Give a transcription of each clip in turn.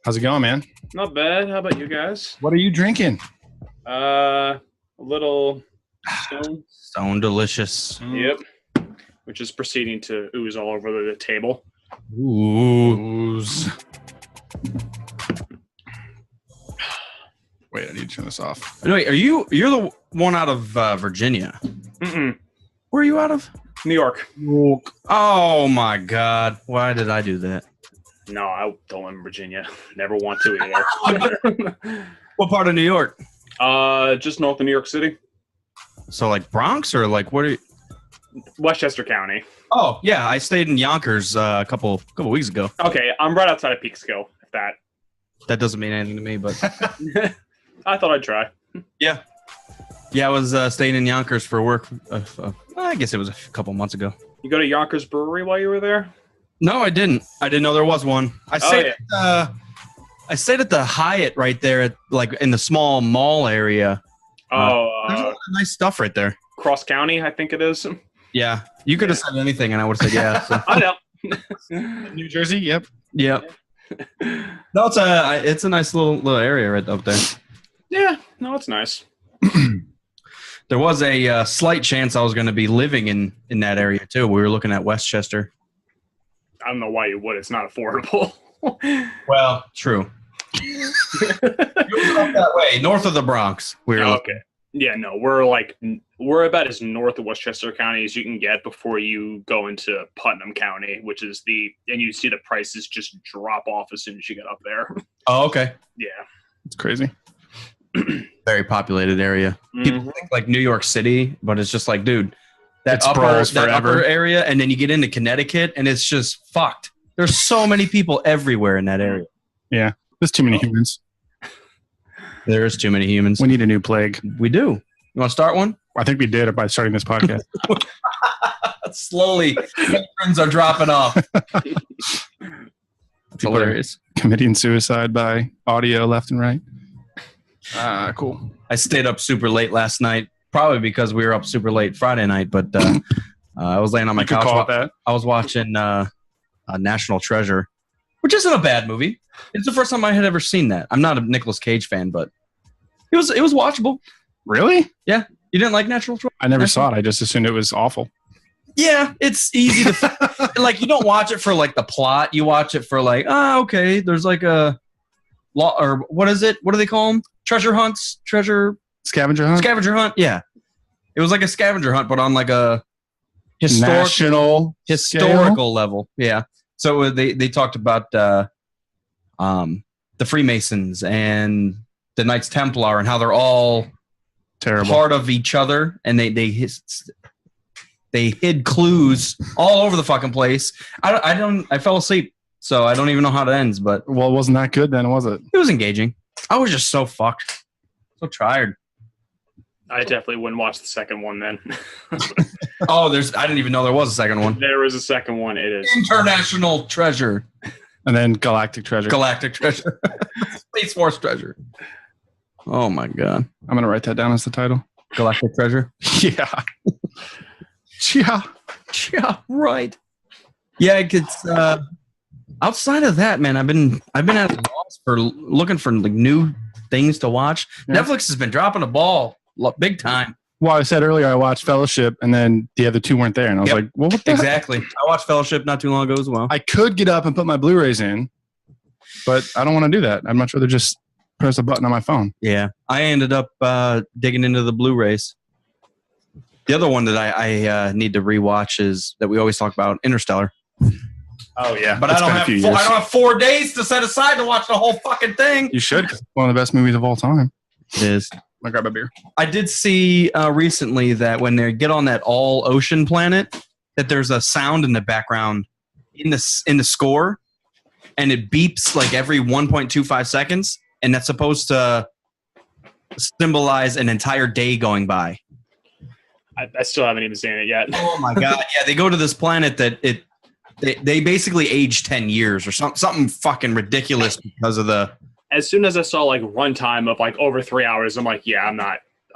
How's it going, man? Not bad. How about you guys? What are you drinking? A little stone. Stone delicious. Yep. Which is proceeding to ooze all over the table. Ooze. Wait, I need to turn this off. Wait, you're the one out of Virginia? Mm-mm. Where are you out of? New York. Oh my God! Why did I do that? No, I don't live in Virginia. Never want to either. What part of New York? Just north of New York City. So like Bronx or like what? Are you... Westchester County. Oh yeah, I stayed in Yonkers a couple weeks ago. Okay, I'm right outside of Peekskill. If that doesn't mean anything to me, but I thought I'd try. Yeah, I was staying in Yonkers for work. I guess it was a couple months ago. You go to Yonkers Brewery while you were there? No, I didn't. I didn't know there was one. I stayed at the Hyatt right there, at, like in the small mall area. There's a lot of nice stuff right there. Cross County, I think it is. Yeah, you could have said anything, and I would have said yeah. So. I know. New Jersey. Yep. No, it's a nice little area right up there. Yeah, no, it's nice. There was a slight chance I was going to be living in that area too. We were looking at Westchester. I don't know why you would. It's not affordable. Well, true. It was up that way, north of the Bronx. Okay. Yeah, no, we're about as north of Westchester County as you can get before you go into Putnam County, which is and you see the prices just drop off as soon as you get up there. Oh, okay. Yeah. It's crazy. Very populated area. Mm-hmm. People think like New York City, but it's just like, dude, that sprawls upper area, and then you get into Connecticut, and it's just fucked. There's so many people everywhere in that area. Yeah, there's too many humans. There is too many humans. We need a new plague. We do. You want to start one? I think we did by starting this podcast. Slowly, patrons are dropping off. It's hilarious. Committing suicide by audio left and right. Cool. I stayed up super late last night, probably because we were up super late Friday night, but I was laying on my couch. I was watching National Treasure, which isn't a bad movie. It's the first time I had ever seen that. I'm not a Nicolas Cage fan, but it was watchable. Really? Yeah. You didn't like National Treasure? I never saw it. I just assumed it was awful. Yeah, it's easy to like. You don't watch it for like the plot. You watch it for like, okay, there's like a law, or what is it? What do they call them? Treasure hunts? Scavenger hunt? Scavenger hunt, yeah. It was like a scavenger hunt, but on like a historical level. Yeah. So they talked about the Freemasons and the Knights Templar and how they're all terrible part of each other, and they hid clues all over the fucking place. I fell asleep, so I don't even know how it ends. But well, it wasn't that good then, was it? It was engaging. I was just so fucked, so tired. I definitely wouldn't watch the second one then. I didn't even know there was a second one. There is a second one. It is International Treasure. And then Galactic Treasure. Space Force Treasure. Oh my God. I'm going to write that down as the title. Galactic Treasure? Yeah. Yeah, right. Yeah, it's outside of that, man, I've been at a loss for looking for like new things to watch. Yeah. Netflix has been dropping the ball big time. Well, I said earlier I watched Fellowship, and then the other two weren't there, and I was like, "Well, what the exactly?" Heck? I watched Fellowship not too long ago as well. I could get up and put my Blu-rays in, but I don't want to do that. I'd much rather just press a button on my phone. Yeah, I ended up digging into the Blu-rays. The other one that I need to rewatch is that we always talk about, Interstellar. Oh yeah, but I don't have 4 days to set aside to watch the whole fucking thing. You should. It's one of the best movies of all time. It is. I'll grab a beer. I did see recently that when they get on that all ocean planet, that there's a sound in the background in the score, and it beeps like every 1.25 seconds, and that's supposed to symbolize an entire day going by. I still haven't even seen it yet. Oh my God! Yeah, they go to this planet that they basically age 10 years or something fucking ridiculous because of the. As soon as I saw like runtime of like over 3 hours, I'm like, yeah, I'm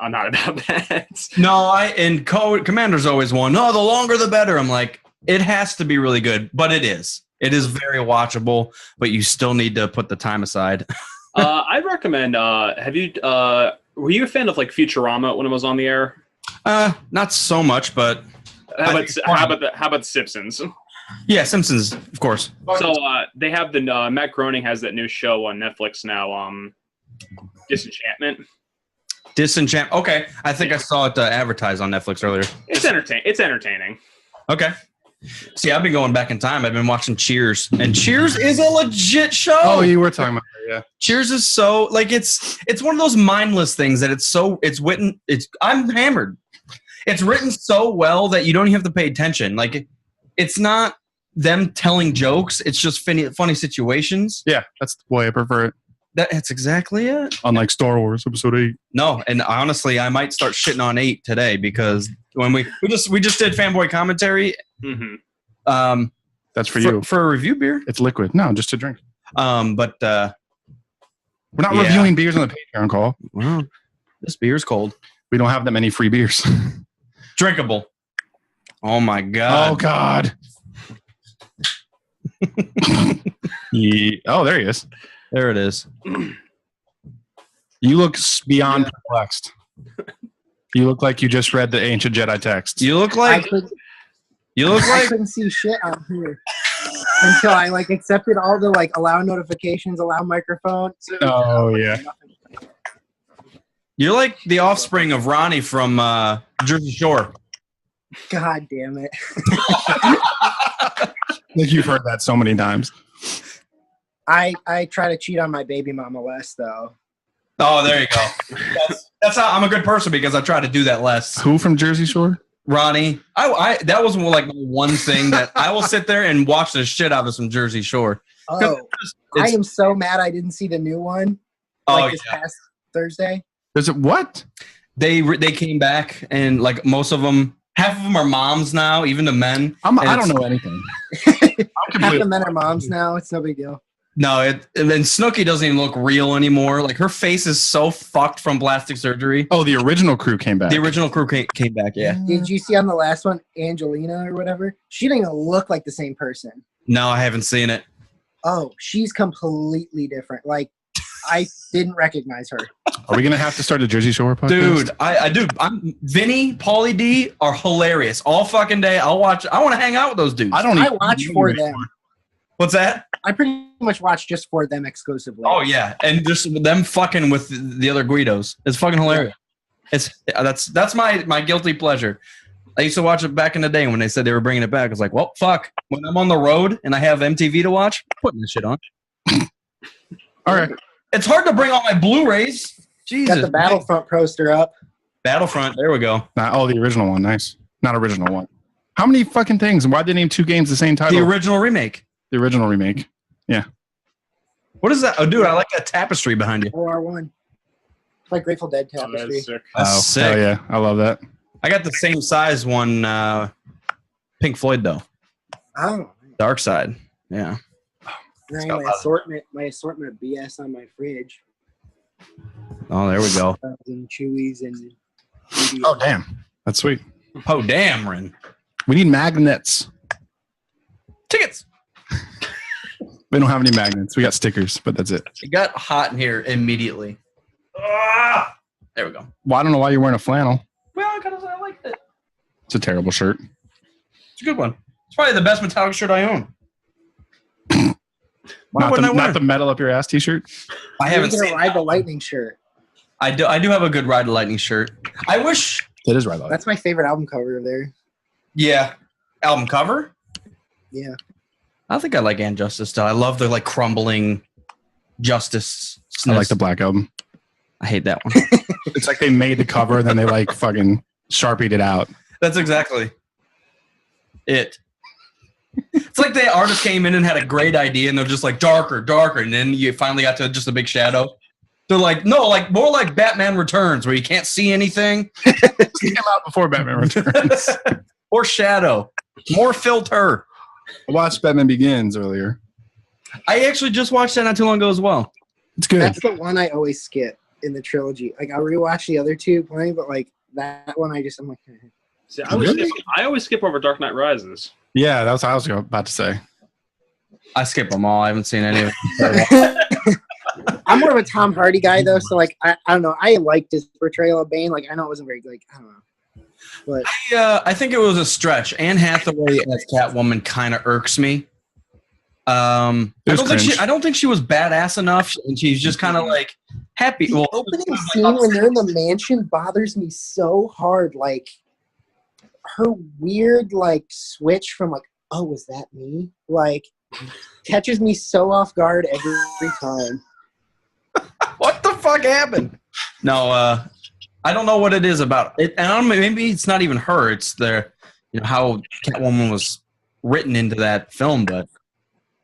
not about that. No, Commander's always one. No, the longer the better. I'm like, it has to be really good, but it is. It is very watchable, but you still need to put the time aside. I'd recommend. Were you a fan of like Futurama when it was on the air? Not so much, but How about the Simpsons? yeah, Simpsons, of course. So they have Matt Groening has that new show on Netflix now. Disenchantment. Okay, I think I saw it advertised on Netflix earlier. It's entertaining. Okay. See, I've been going back in time. I've been watching Cheers, and Cheers is a legit show. Oh, you were talking about that, yeah. Cheers is so like it's one of those mindless things that I'm hammered. It's written so well that you don't even have to pay attention. Like it's not them telling jokes. It's just funny situations. Yeah, that's the way I prefer it. That's exactly it. Unlike Star Wars Episode 8. No, and honestly, I might start shitting on 8 today because when we just did fanboy commentary. Mm-hmm. That's for you. For a review beer. It's liquid. No, just to drink. But we're not reviewing beers on the Patreon call. Well, this beer's cold. We don't have that many free beers. Drinkable. Oh my god. Oh god. Yeah. Oh, there he is. There it is. You look beyond perplexed. You look like you just read the ancient Jedi text. You look like I couldn't see shit on here until I like accepted all the like allow notifications, allow microphone. Oh yeah. You're like the offspring of Ronnie from Jersey Shore. God damn it. Like you've heard that so many times. I try to cheat on my baby mama less though. Oh, there you go. That's how I'm a good person because I try to do that less. Who from Jersey Shore? Ronnie. I that was like one thing that I will sit there and watch the shit out of some Jersey Shore. Oh, I am so mad I didn't see the new one. Like this past Thursday. Is it what? They came back and like most of them, half of them are moms now, even the men. I don't know anything. Half the men are moms now. It's no big deal. No, and then Snooki doesn't even look real anymore. Like her face is so fucked from plastic surgery. Oh, the original crew came back. The original crew came back, yeah. Did you see on the last one, Angelina or whatever? She didn't even look like the same person. No, I haven't seen it. Oh, she's completely different. Like, I didn't recognize her. Are we gonna have to start a Jersey Shore podcast? Dude, I do. Vinny, Paulie D are hilarious. All fucking day. I'll watch. I want to hang out with those dudes. I watch for them. What's that? I pretty much watch just for them exclusively. Oh yeah, and just them fucking with the other Guidos. It's fucking hilarious. That's my guilty pleasure. I used to watch it back in the day when they said they were bringing it back. I was like, well, fuck. When I'm on the road and I have MTV to watch, I'm putting this shit on. All right. It's hard to bring on my Blu-rays. Jesus. Got the Battlefront poster up. Battlefront. There we go. Oh, the original one. Nice. Not original one. How many fucking things? Why did they name two games the same title? The original remake. The original remake. Yeah. What is that? Oh, dude, I like that tapestry behind you. OR1. It's like Grateful Dead tapestry. Oh, that's sick. That's sick. Oh, yeah. I love that. I got the same size one, Pink Floyd, though. Oh. Dark Side. Yeah. My assortment of BS on my fridge. Oh, there we go. And Chewies and... Oh, damn. That's sweet. Oh, damn, Ren. We need magnets. Tickets. We don't have any magnets. We got stickers, but that's it. It got hot in here immediately. There we go. Well, I don't know why you're wearing a flannel. Well, because I like it. It's a terrible shirt. It's a good one. It's probably the best metallic shirt I own. Not the metal up your ass t-shirt. I haven't seen Ride the Lightning shirt. I do have a good Ride the Lightning shirt. I wish. It is Ride the Lightning. That's my favorite album cover there. Yeah. Album cover? Yeah. I think I like And Justice still. I love the like crumbling Justice. I like the Black Album. I hate that one. It's like they made the cover and then they like fucking Sharpied it out. That's exactly it. It's like the artist came in and had a great idea and they're just like darker, and then you finally got to just a big shadow. They're like, no, like more like Batman Returns where you can't see anything. It came out before Batman Returns. Or shadow. More filter. I watched Batman Begins earlier. I actually just watched that not too long ago as well. It's good. That's the one I always skip. in the trilogy. Like I rewatched the other two plenty, but like that one, I'm like. See, I always skip over Dark Knight Rises. Yeah, that's what I was about to say. I skip them all. I haven't seen any of them. I'm more of a Tom Hardy guy though, so like I don't know. I liked his portrayal of Bane. Like I know it wasn't very like I don't know, but I think it was a stretch. Anne Hathaway as Catwoman kind of irks me. I don't think she was badass enough, and she's just kind of like happy. The opening scene when they're in the mansion bothers me so hard. Like her weird like switch from like, oh, was that me? Like catches me so off guard every time. What the fuck happened? No, I don't know what it is about it. And I don't know, maybe it's not even her. It's how Catwoman was written into that film. But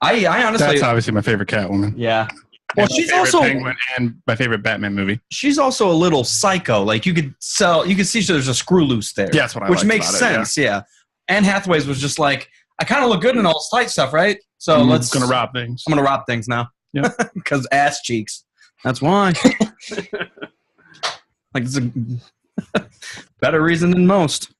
I honestly, that's obviously my favorite Catwoman. Yeah. Well, she's also Penguin and my favorite Batman movie. She's also a little psycho. Like you could see there's a screw loose there. Yeah, that's what I which liked makes about sense. Yeah. Anne Hathaway's was just like, I kind of look good in all this tight stuff, right? So I'm gonna rob things. I'm gonna rob things now. Yeah, because ass cheeks. That's why. Like it's a better reason than most.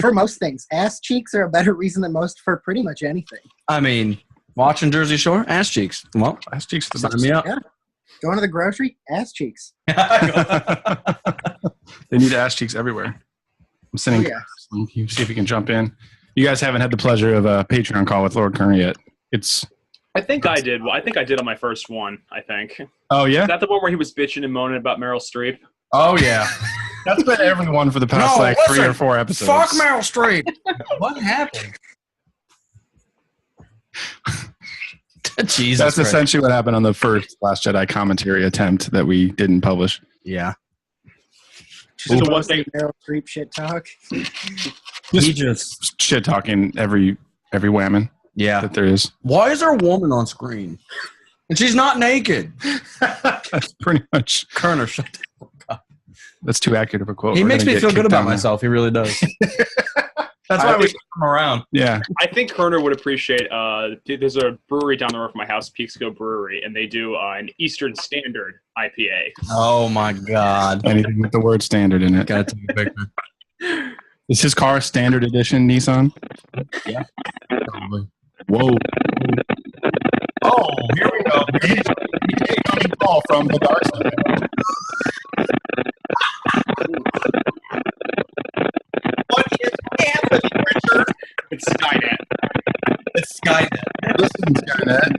For most things, ass cheeks are a better reason than most for pretty much anything. I mean, watching Jersey Shore, ass cheeks. Well, ass cheeks. Sign me up. Yeah. Going to the grocery, ass cheeks. They need ass cheeks everywhere. I'm sending. You see if you can jump in. You guys haven't had the pleasure of a Patreon call with Lord Kerner yet. I think I did. I think I did on my first one. I think. Oh yeah. Is that the one where he was bitching and moaning about Meryl Streep? Oh yeah. That's been everyone for the past 3 or 4 episodes. Fuck Meryl Streep. What happened? Jesus. That's essentially what happened on the first Last Jedi commentary attempt that we didn't publish. Yeah. Just one thing, Meryl Streep shit talk. He just shit talking every whammon. Yeah, that there is. Why is there a woman on screen? And she's not naked. That's pretty much Kerner. Shut the fuck up. That's too accurate of a quote. He makes me feel good about myself. He really does. That's why we keep him around. Yeah. I think Kerner would appreciate. There's a brewery down the road from my house, Peekskill Brewery, and they do an Eastern Standard IPA. Oh my god! Anything with the word "standard" in it. Gotta take a picture. Is his car a standard edition Nissan? Yeah. Probably. Whoa. Oh, here we go. Incoming call from the dark side. What is happening, Richard? It's Skynet. It's Skynet. Listen, Skynet.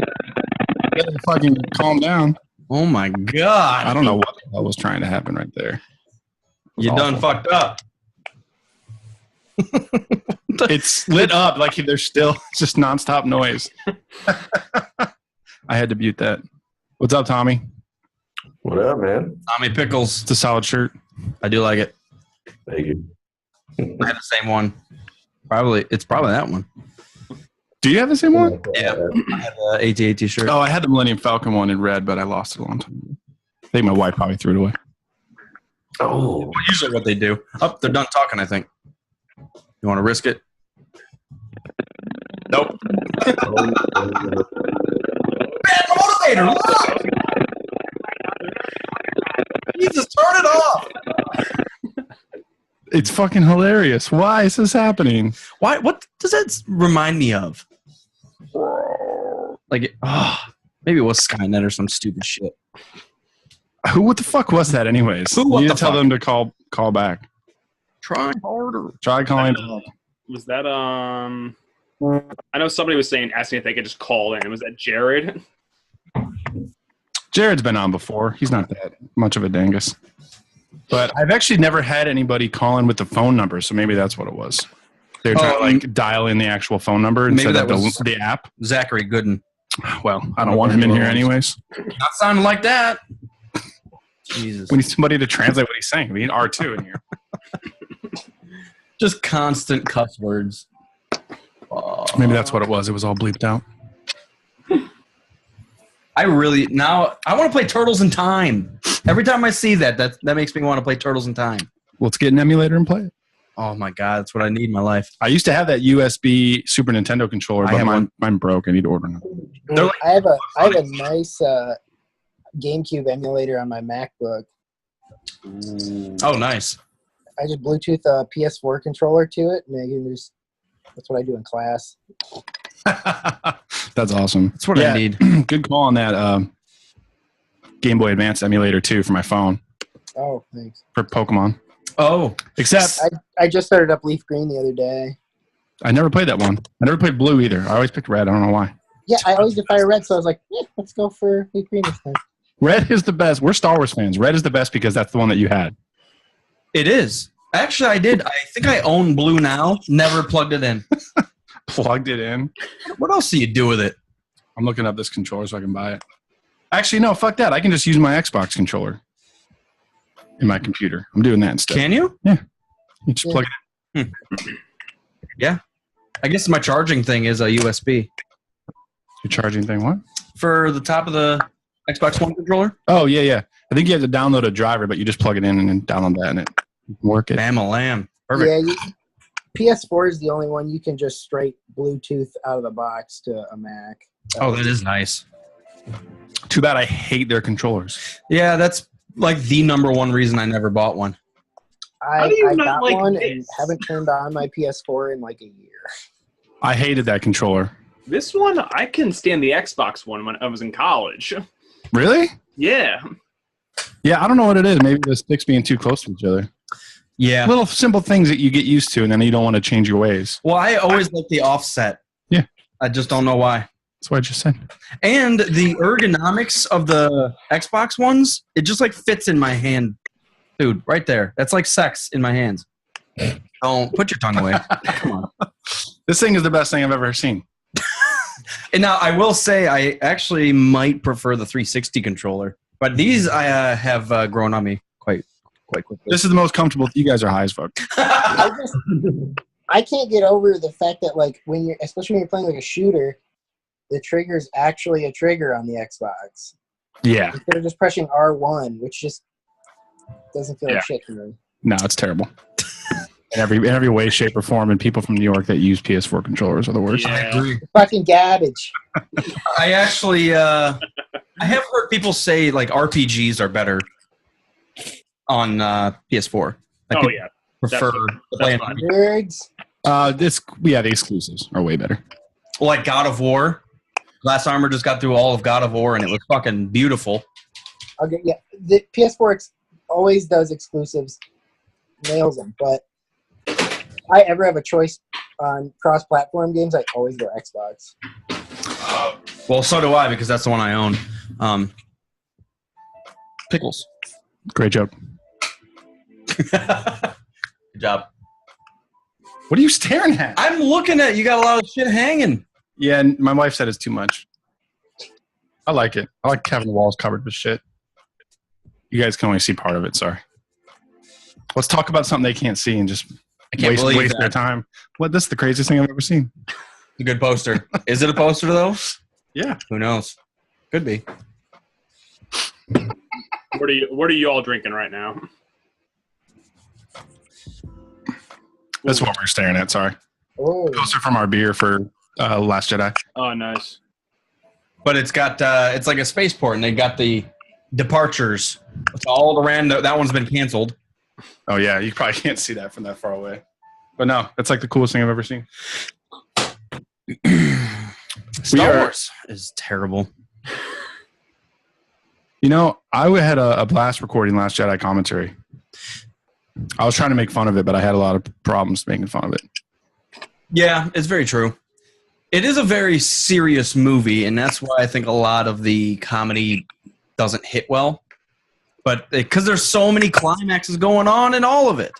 You gotta fucking calm down. Oh my god. I don't know what the hell was trying to happen right there. You done fucked up. It's lit up like there's still just nonstop noise. I had to mute that. What's up, Tommy? What up, man? Tommy Pickles. It's a solid shirt. I do like it. Thank you. I had the same one. It's probably that one. Do you have the same one? Yeah. I had the AT-AT shirt. Oh, I had the Millennium Falcon one in red, but I lost it a long time ago. I think my wife probably threw it away. Oh. Usually what they do. Oh, they're done talking, I think. You want to risk it? Nope. Bad motivator, look! Jesus, turn it off! It's fucking hilarious. Why is this happening? Why? What does that remind me of? Like, maybe it was Skynet or some stupid shit. What the fuck was that anyways? You need to tell them to call back. Try harder. Try calling. Was that I know somebody was asking if they could just call in. Was that Jared? Jared's been on before. He's not that much of a dangus. But I've actually never had anybody call in with the phone number, so maybe that's what it was. They're trying to dial in the actual phone number instead of the app. Zachary Gooden. Well, I don't want him in here anyways. Not sounding like that. Jesus. We need somebody to translate what he's saying. We need R2 in here. Just constant cuss words. Maybe that's what it was. It was all bleeped out. I want to play Turtles in Time. Every time I see that makes me want to play Turtles in Time. Let's get an emulator and play it. Oh my god, that's what I need in my life. I used to have that USB Super Nintendo controller, but mine broke. I need to order another. I have a nice GameCube emulator on my MacBook. Oh, nice. I just Bluetooth a PS4 controller to it, and I can just. That's what I do in class. That's awesome. That's what I need. Good call on that Game Boy Advance emulator too for my phone. Oh, thanks. For Pokemon. Oh, except I just started up Leaf Green the other day. I never played that one. I never played Blue either. I always picked Red. I don't know why. Yeah, I always did Fire Red, so I was like, let's go for Leaf Green this time. Red is the best. We're Star Wars fans. Red is the best because that's the one that you had. It is. Actually, I did. I think I own Blue now. Never plugged it in. Plugged it in? What else do you do with it? I'm looking up this controller so I can buy it. Actually, no, fuck that. I can just use my Xbox controller in my computer. I'm doing that instead. Can you? Yeah. You just plug it in. Yeah. I guess my charging thing is a USB. Your charging thing, what? For the top of the Xbox One controller? Oh, yeah. I think you have to download a driver, but you just plug it in and then download that and it work it. Bam-a-lamb. Perfect. Yeah, PS4 is the only one you can just straight Bluetooth out of the box to a Mac. Oh, that is nice. Too bad I hate their controllers. Yeah, that's like the number one reason I never bought one. I got one and haven't turned on my PS4 in like a year. I hated that controller. This one, I can stand the Xbox one when I was in college. Really? Yeah. Yeah, I don't know what it is. Maybe the sticks being too close to each other. Yeah. Little simple things that you get used to, and then you don't want to change your ways. Well, I always like the offset. Yeah. I just don't know why. That's what I just said. And the ergonomics of the Xbox ones, it just like fits in my hand. Dude, right there. That's like sex in my hands. Don't put your tongue away. Come on. This thing is the best thing I've ever seen. And now I will say I actually might prefer the 360 controller. But these have grown on me quite quickly. This is the most comfortable. You guys are high as fuck. I can't get over the fact that like when you're, especially when you're playing like a shooter, the trigger is actually a trigger on the Xbox. Yeah. Instead of just pressing R1, which just doesn't feel like shit to me. No, it's terrible. In every way, shape, or form, and people from New York that use PS4 controllers are the worst. Yeah. I agree. Fucking garbage. I actually, I have heard people say like RPGs are better on PS4. Oh yeah, prefer playing Nerds. The exclusives are way better. like God of War. Glass Armor just got through all of God of War, and it was fucking beautiful. Okay, yeah, the PS4 always does exclusives, nails them. But if I ever have a choice on cross-platform games, I always go Xbox. Well, so do I, because that's the one I own. Pickles. Great job. Good job. What are you staring at? I'm looking at you. Got a lot of shit hanging. Yeah, and my wife said it's too much. I like it. I like having the walls covered with shit. You guys can only see part of it. Sorry. Let's talk about something they can't see and just waste their time. What? This is the craziest thing I've ever seen. A good poster. Is it a poster though? Yeah. Who knows? Could be. What are you all drinking right now? That's what we're staring at. Sorry. Oh, Poster from our beer for Last Jedi. Oh, nice. But it's got it's like a spaceport, and they got the departures. It's all the random. That one's been canceled. Oh yeah, you probably can't see that from that far away. But no, that's like the coolest thing I've ever seen. Star Wars is terrible. You know, I had a blast recording Last Jedi commentary. I was trying to make fun of it, but I had a lot of problems making fun of it. Yeah, it's very true. It is a very serious movie, and that's why I think a lot of the comedy doesn't hit well. But because there's so many climaxes going on in all of it.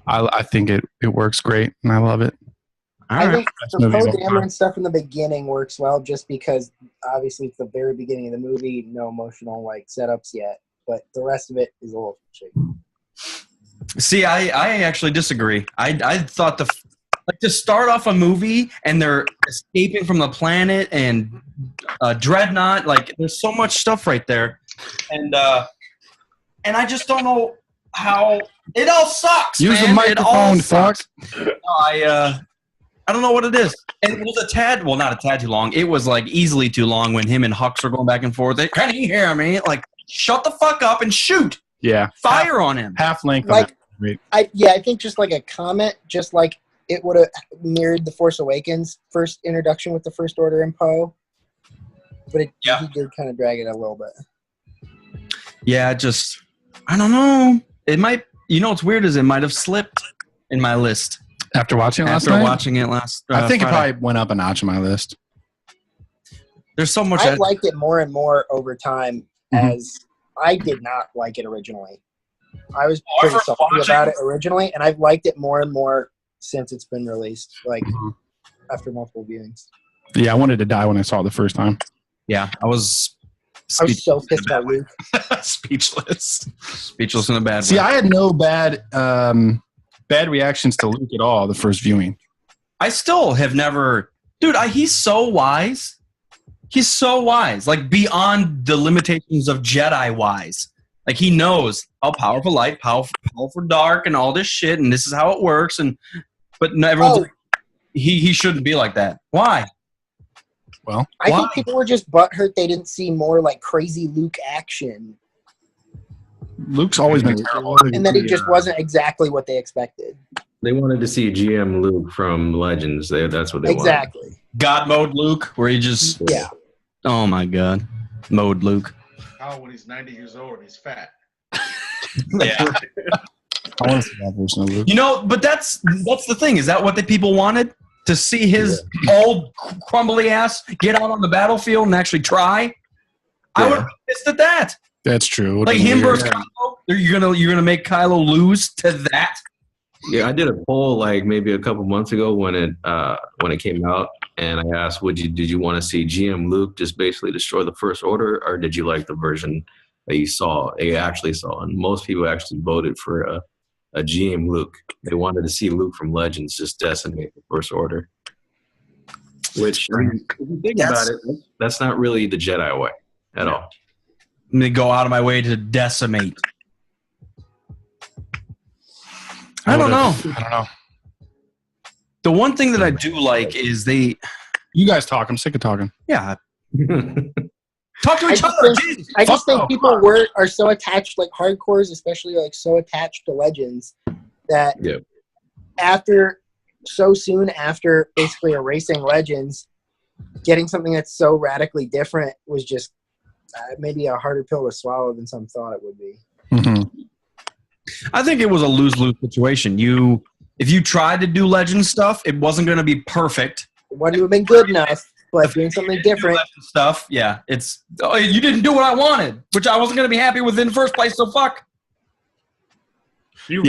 I think it works great, and I love it. I think the Poe Dameron stuff in the beginning works well just because obviously it's the very beginning of the movie, no emotional like setups yet, but the rest of it is a little shaky. See, I actually disagree. I thought to start off a movie and they're escaping from the planet and Dreadnought, like there's so much stuff right there, and I just don't know how it all sucks. Use man. the microphone, fuck. No, I don't know what it is. And it was not a tad too long. It was like easily too long when him and Hux were going back and forth. Can you hear me? Like, shut the fuck up and shoot. Yeah. Fire on him. Half length. Like, I think just like a comment, just like it would have mirrored the Force Awakens first introduction with the First Order and Poe. But he did kind of drag it a little bit. Yeah, I don't know. It might, what's weird is it might have slipped in my list. After watching it last After night? watching it last I think Friday. it probably went up a notch on my list. There's so much. I liked it more and more over time as I did not like it originally. I was pretty salty about it originally, and I've liked it more and more since it's been released, like after multiple viewings. Yeah, I wanted to die when I saw it the first time. Yeah, I was so pissed about Luke. Speechless in a bad way. See, I had no bad reactions to Luke at all the first viewing. I still have never... Dude, he's so wise. He's so wise. Like, beyond the limitations of Jedi wise. Like, he knows how powerful light, powerful dark, and all this shit, and this is how it works. But everyone's like, he shouldn't be like that. Why? Well, I think people were just butthurt they didn't see more like crazy Luke action. Luke's always been terrible. And then it just wasn't exactly what they expected. They wanted to see GM Luke from Legends. That's what they exactly. God mode Luke, where he just... Yeah. Oh, my God. Mode Luke. Oh, when he's 90 years old and he's fat. Yeah. I want to see that version of Luke. But that's the thing. Is that what the people wanted? To see his old crumbly ass get out on the battlefield and actually try? Yeah. I would have been pissed at that. That's true. Like him versus Kylo? You're gonna make Kylo lose to that? Yeah, I did a poll like maybe a couple months ago when it came out, and I asked, did you want to see GM Luke just basically destroy the First Order, or did you like the version that you actually saw? And most people actually voted for a GM Luke. They wanted to see Luke from Legends just decimate the First Order. Which, if you think about it, that's not really the Jedi way at all. I'm going to go out of my way to decimate. I don't know. The one thing that I do like is You guys talk. I'm sick of talking. Yeah. Talk to each other. I just think people are so attached, like hardcores, especially like so attached to Legends that so soon after basically erasing Legends, getting something that's so radically different was just maybe a harder pill to swallow than some thought it would be. Mm-hmm. I think it was a lose-lose situation. If you tried to do Legend stuff, it wasn't going to be perfect. It wouldn't have been good enough, but doing something different. Stuff, yeah. You didn't do what I wanted, which I wasn't going to be happy with in the first place, so fuck. You've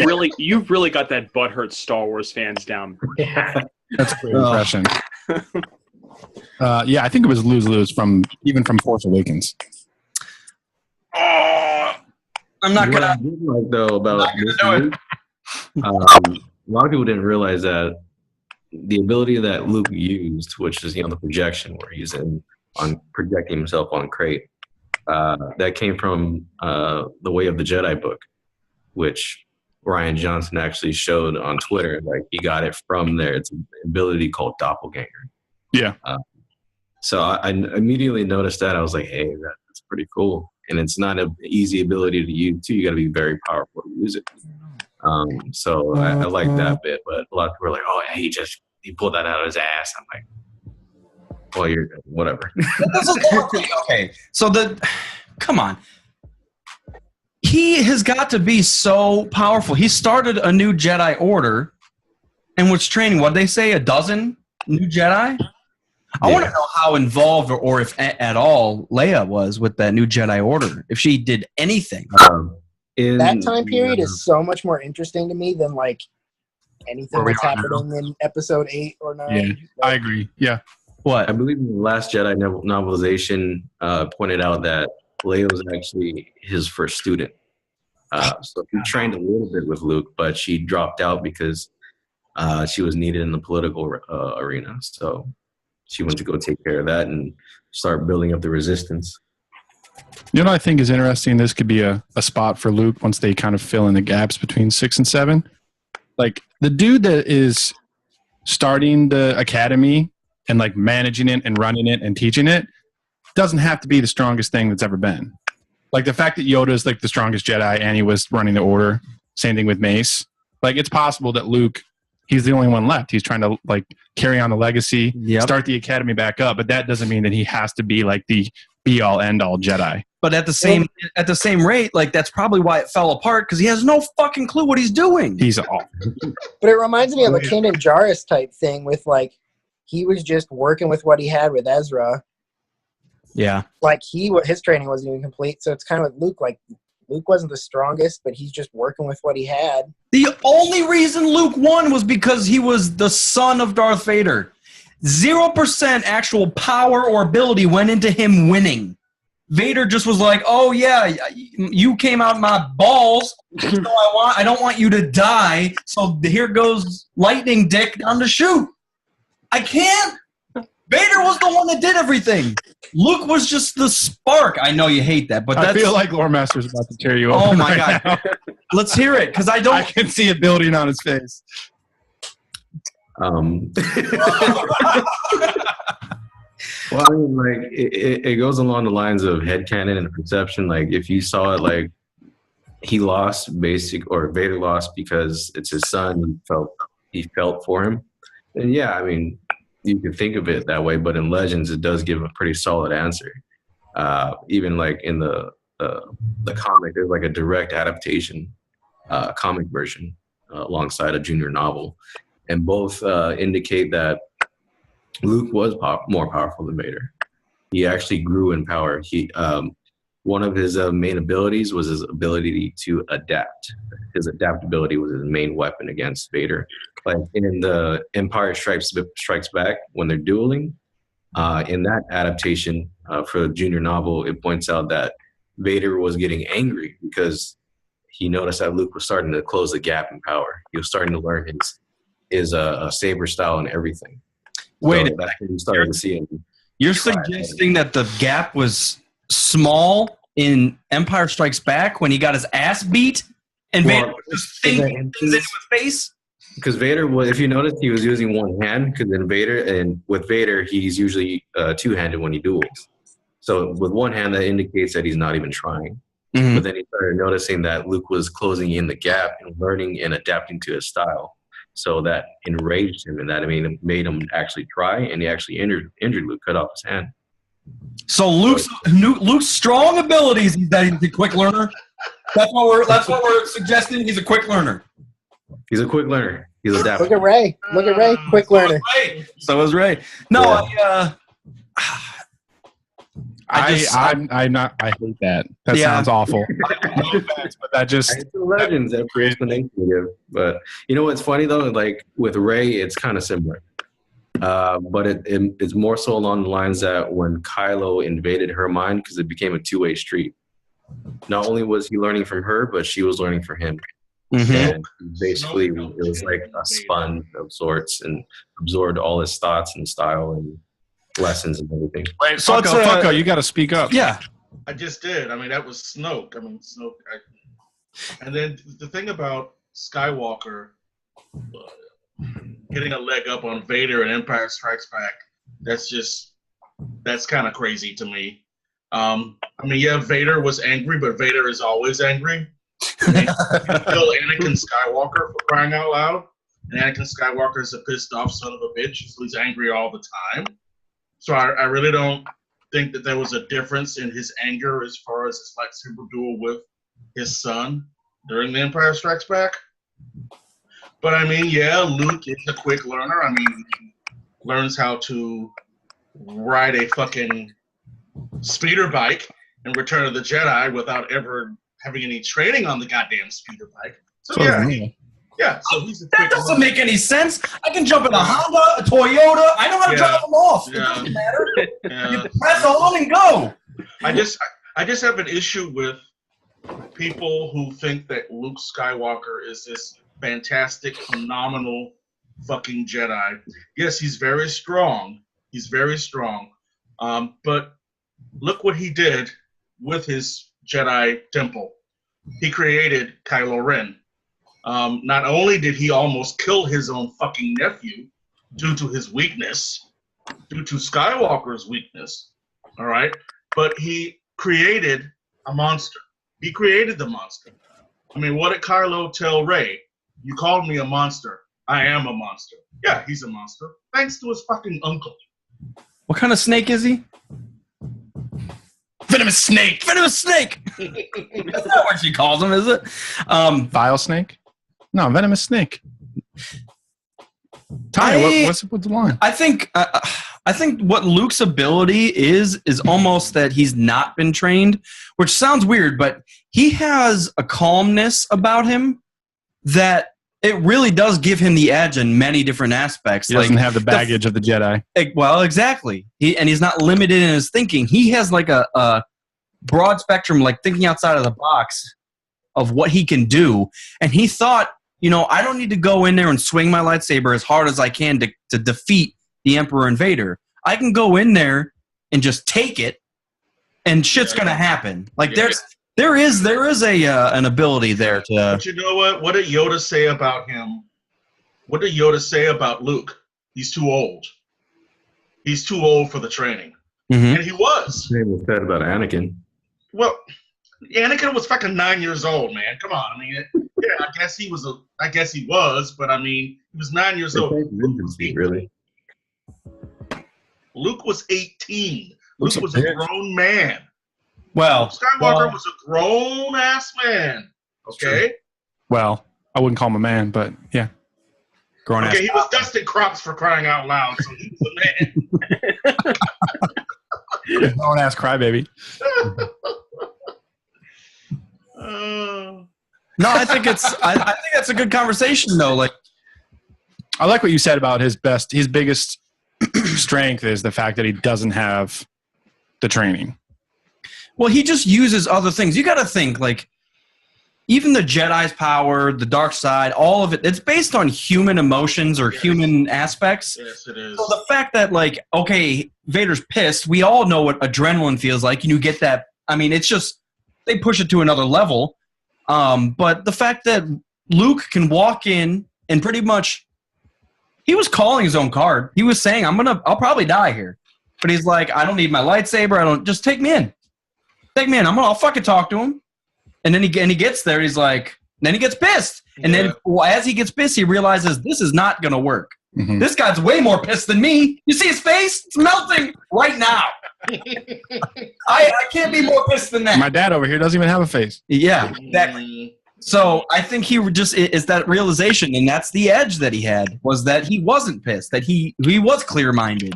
really got that butthurt Star Wars fans down. That's a great impression. I think it was lose-lose even from Force Awakens. I'm not gonna. Like though about this Luke, a lot of people didn't realize that the ability that Luke used, which is the projection where he's on projecting himself on Crate, that came from the Way of the Jedi book, which Ryan Johnson actually showed on Twitter. Like he got it from there. It's an ability called doppelganger. Yeah. So I immediately noticed that. I was like, hey, that's pretty cool. And it's not an easy ability to use, too. You got to be very powerful to use it. So I like that bit. But a lot of people are like, oh, yeah, he pulled that out of his ass. I'm like, well, you're whatever. Okay. So come on. He has got to be so powerful. He started a new Jedi Order and was training, what'd they say, 12 new Jedi? I want to know how involved or if at all Leia was with that new Jedi Order. If she did anything. That time period is so much more interesting to me than like anything that's happening in Episode 8 or 9. Yeah, I agree. Yeah. What? I believe in the Last Jedi novelization pointed out that Leia was actually his first student. So he trained a little bit with Luke, but she dropped out because she was needed in the political arena. So she went to go take care of that and start building up the resistance. You know what I think is interesting? This could be a spot for Luke once they kind of fill in the gaps between 6 and 7. Like, the dude that is starting the academy and like managing it and running it and teaching it doesn't have to be the strongest thing that's ever been. Like the fact that Yoda is like the strongest Jedi and he was running the Order. Same thing with Mace. Like it's possible that Luke, he's the only one left. He's trying to like carry on the legacy, start the academy back up, but that doesn't mean that he has to be like the be all end all Jedi. But at the same rate, like that's probably why it fell apart because he has no fucking clue what he's doing. He's off. But it reminds me of a Kanan Jarrus type thing with like he was just working with what he had with Ezra. Yeah. Like his training wasn't even complete, so it's kind of with Luke. Like Luke wasn't the strongest, but he's just working with what he had. The only reason Luke won was because he was the son of Darth Vader. 0% actual power or ability went into him winning. Vader just was like, "Oh yeah, you came out my balls, so I don't want you to die. So here goes lightning dick down to shoot. I can't." Vader was the one that did everything. Luke was just the spark. I know you hate that, but I feel like Lore Master's about to tear you up. Oh my god! Let's hear it, because I can see it building on his face. Well, I mean, like it goes along the lines of headcanon and perception. Like if you saw it, like he lost, Vader lost because it's his son. He felt for him, and yeah, I mean. You could think of it that way, but in Legends, it does give a pretty solid answer. Even like in the comic, there's like a direct adaptation comic version alongside a junior novel, and both indicate that Luke was more powerful than Vader. He actually grew in power. One of his main abilities was his ability to adapt. His adaptability was his main weapon against Vader. Like in the Empire Strikes Back, when they're dueling, in that adaptation for the junior novel, it points out that Vader was getting angry because he noticed that Luke was starting to close the gap in power. He was starting to learn his saber style and everything. Wait, so that's when you started to see him. You're suggesting that the gap was small in Empire Strikes Back when he got his ass beat and Vader was just thinking things into his face? Because Vader was, if you notice, he was using one hand. Because with Vader, he's usually two-handed when he duels. So with one hand, that indicates that he's not even trying. Mm-hmm. But then he started noticing that Luke was closing in the gap and learning and adapting to his style. So that enraged him, and that made him actually try, and he actually injured Luke, cut off his hand. So Luke's strong abilities is that he's a quick learner. That's what we're suggesting. He's a quick learner. He's a quick learner. He's adaptable. Look at Ray. Quick learner. So is Ray. No, yeah. I hate that. That sounds awful. No offense, but that just it's the Legends that for explanation to give. But you know what's funny though? Like with Ray, it's kind of similar. But it's more so along the lines that when Kylo invaded her mind, because it became a two-way street. Not only was he learning from her, but she was learning from him. Mm-hmm. And basically, it was like a sponge of sorts and absorbed all his thoughts and style and lessons and everything. Wait, Fucko, you got to speak up. Yeah. I just did. I mean, that was Snoke. And then the thing about Skywalker getting a leg up on Vader and Empire Strikes Back, that's kind of crazy to me. I mean, yeah, Vader was angry, but Vader is always angry. I mean, kill Anakin Skywalker for crying out loud, and Anakin Skywalker is a pissed off son of a bitch, so he's angry all the time. So I really don't think that there was a difference in his anger as far as his lightsaber duel with his son during the Empire Strikes Back. But I mean, yeah, Luke is a quick learner. I mean, he learns how to ride a fucking speeder bike in Return of the Jedi without ever having any training on the goddamn speeder bike. So so he's a quick that doesn't make any sense. I can jump in a Honda, a Toyota. I know how to drive them off. It doesn't matter. You press on and go. I just have an issue with people who think that Luke Skywalker is this fantastic, phenomenal fucking Jedi. Yes, he's very strong. But look what he did with his Jedi temple. He created Kylo Ren. Not only did he almost kill his own fucking nephew due to his weakness, due to Skywalker's weakness. All right, but he created a monster. He created the monster. I mean, what did Kylo tell Rey? You called me a monster. I am a monster. Yeah, he's a monster. Thanks to his fucking uncle. What kind of snake is he? Venomous snake. Venomous snake. That's not what she calls him, is it? Vile snake? No, venomous snake. Ty, what's the line? I think what Luke's ability is almost that he's not been trained, which sounds weird, but he has a calmness about him that it really does give him the edge in many different aspects. He doesn't have the baggage of the Jedi. Well, exactly. He's not limited in his thinking. He has like a broad spectrum, like thinking outside of the box of what he can do. And he thought, I don't need to go in there and swing my lightsaber as hard as I can to defeat the Emperor and Vader. I can go in there and just take it, and shit's gonna happen. Like there is an ability there to. But you know what? What did Yoda say about him? What did Yoda say about Luke? He's too old. He's too old for the training, and he was. Same was said about Anakin. Well, Anakin was fucking 9 years old, man. Come on, I mean, yeah, I guess he was, but I mean, he was 9 years old. Really? Luke was 18. Luke was a grown man. Well, Skywalker was a grown ass man. Okay. Well, I wouldn't call him a man, but yeah, grown ass. Okay, he was dusting crops for crying out loud, so he was a man. grown ass crybaby. No, I think that's a good conversation though. Like, I like what you said about his biggest strength is the fact that he doesn't have the training. Well, he just uses other things. You got to think, like, even the Jedi's power, the dark side, all of it, it's based on human emotions or human aspects. Yes, it is. So the fact that, like, okay, Vader's pissed, we all know what adrenaline feels like, and you get that. I mean, it's just, they push it to another level. But the fact that Luke can walk in and pretty much, he was calling his own card. He was saying, I'll probably die here. But he's like, I don't need my lightsaber. Just take me in. Take me in. I'll fucking talk to him. And then he gets there. He's like, then he gets pissed. And then as he gets pissed, he realizes this is not going to work. Mm-hmm. This guy's way more pissed than me. You see his face? It's melting right now. I can't be more pissed than that. My dad over here doesn't even have a face. Yeah, exactly. So I think he just is that realization, and that's the edge that he had, was that he wasn't pissed, that he was clear-minded.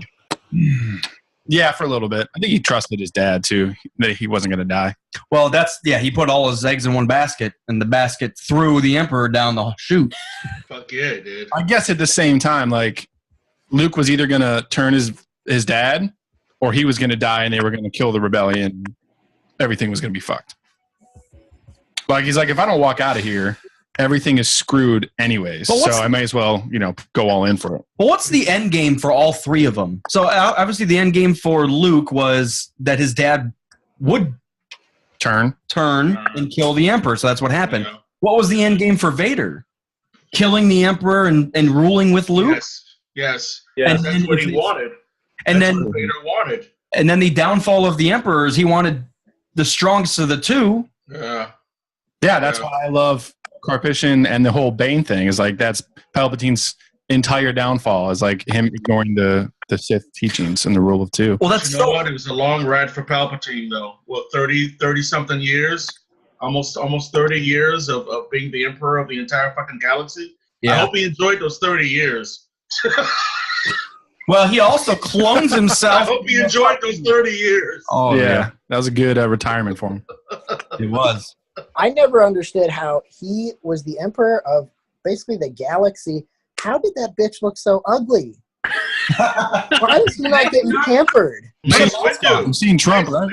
Yeah, for a little bit. I think he trusted his dad, too, that he wasn't going to die. Well, he put all his eggs in one basket, and the basket threw the Emperor down the chute. Fuck yeah, dude. I guess at the same time, like, Luke was either going to turn his dad, or he was going to die, and they were going to kill the rebellion, and everything was going to be fucked. Like, he's like, if I don't walk out of here, everything is screwed anyways. So I may as well, go all in for it. Well, what's the end game for all three of them? So obviously the end game for Luke was that his dad would turn and kill the Emperor. So that's what happened. Yeah. What was the end game for Vader? Killing the Emperor and ruling with Luke? Yes. And that's what he wanted. And that's what Vader wanted. And then the downfall of the Emperor is he wanted the strongest of the two. Yeah, that's why I love Carpishian and the whole Bane thing. Is like that's Palpatine's entire downfall. Is like him ignoring the Sith teachings and the rule of two. Well, that's what? It was a long ride for Palpatine, though. What, 30-something years? Almost 30 years of being the Emperor of the entire fucking galaxy? Yeah. I hope he enjoyed those 30 years. Well, he also clones himself. I hope he enjoyed those 30 years. Oh, yeah. That was a good retirement for him. It was. I never understood how he was the emperor of basically the galaxy. How did that bitch look so ugly? Why is he not getting pampered? You've seen Trump, right?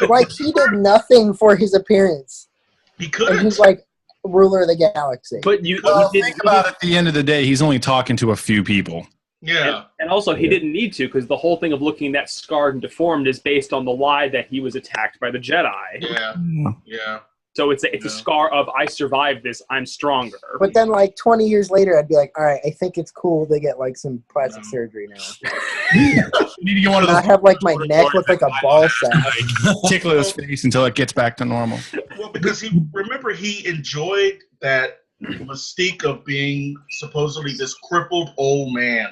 Like, he did nothing for his appearance. He couldn't. And he's like ruler of the galaxy. But think about it, at the end of the day, he's only talking to a few people. Yeah. And also, he didn't need to, because the whole thing of looking that scarred and deformed is based on the lie that he was attacked by the Jedi. Yeah. So it's a scar of I survived this. I'm stronger. But then, like 20 years later, I'd be like, all right, I think it's cool to get like some plastic surgery now. You need to get one of those. I have like my neck look like a ball sack. Tickle his face until it gets back to normal. Well, because he enjoyed that mystique of being supposedly this crippled old man.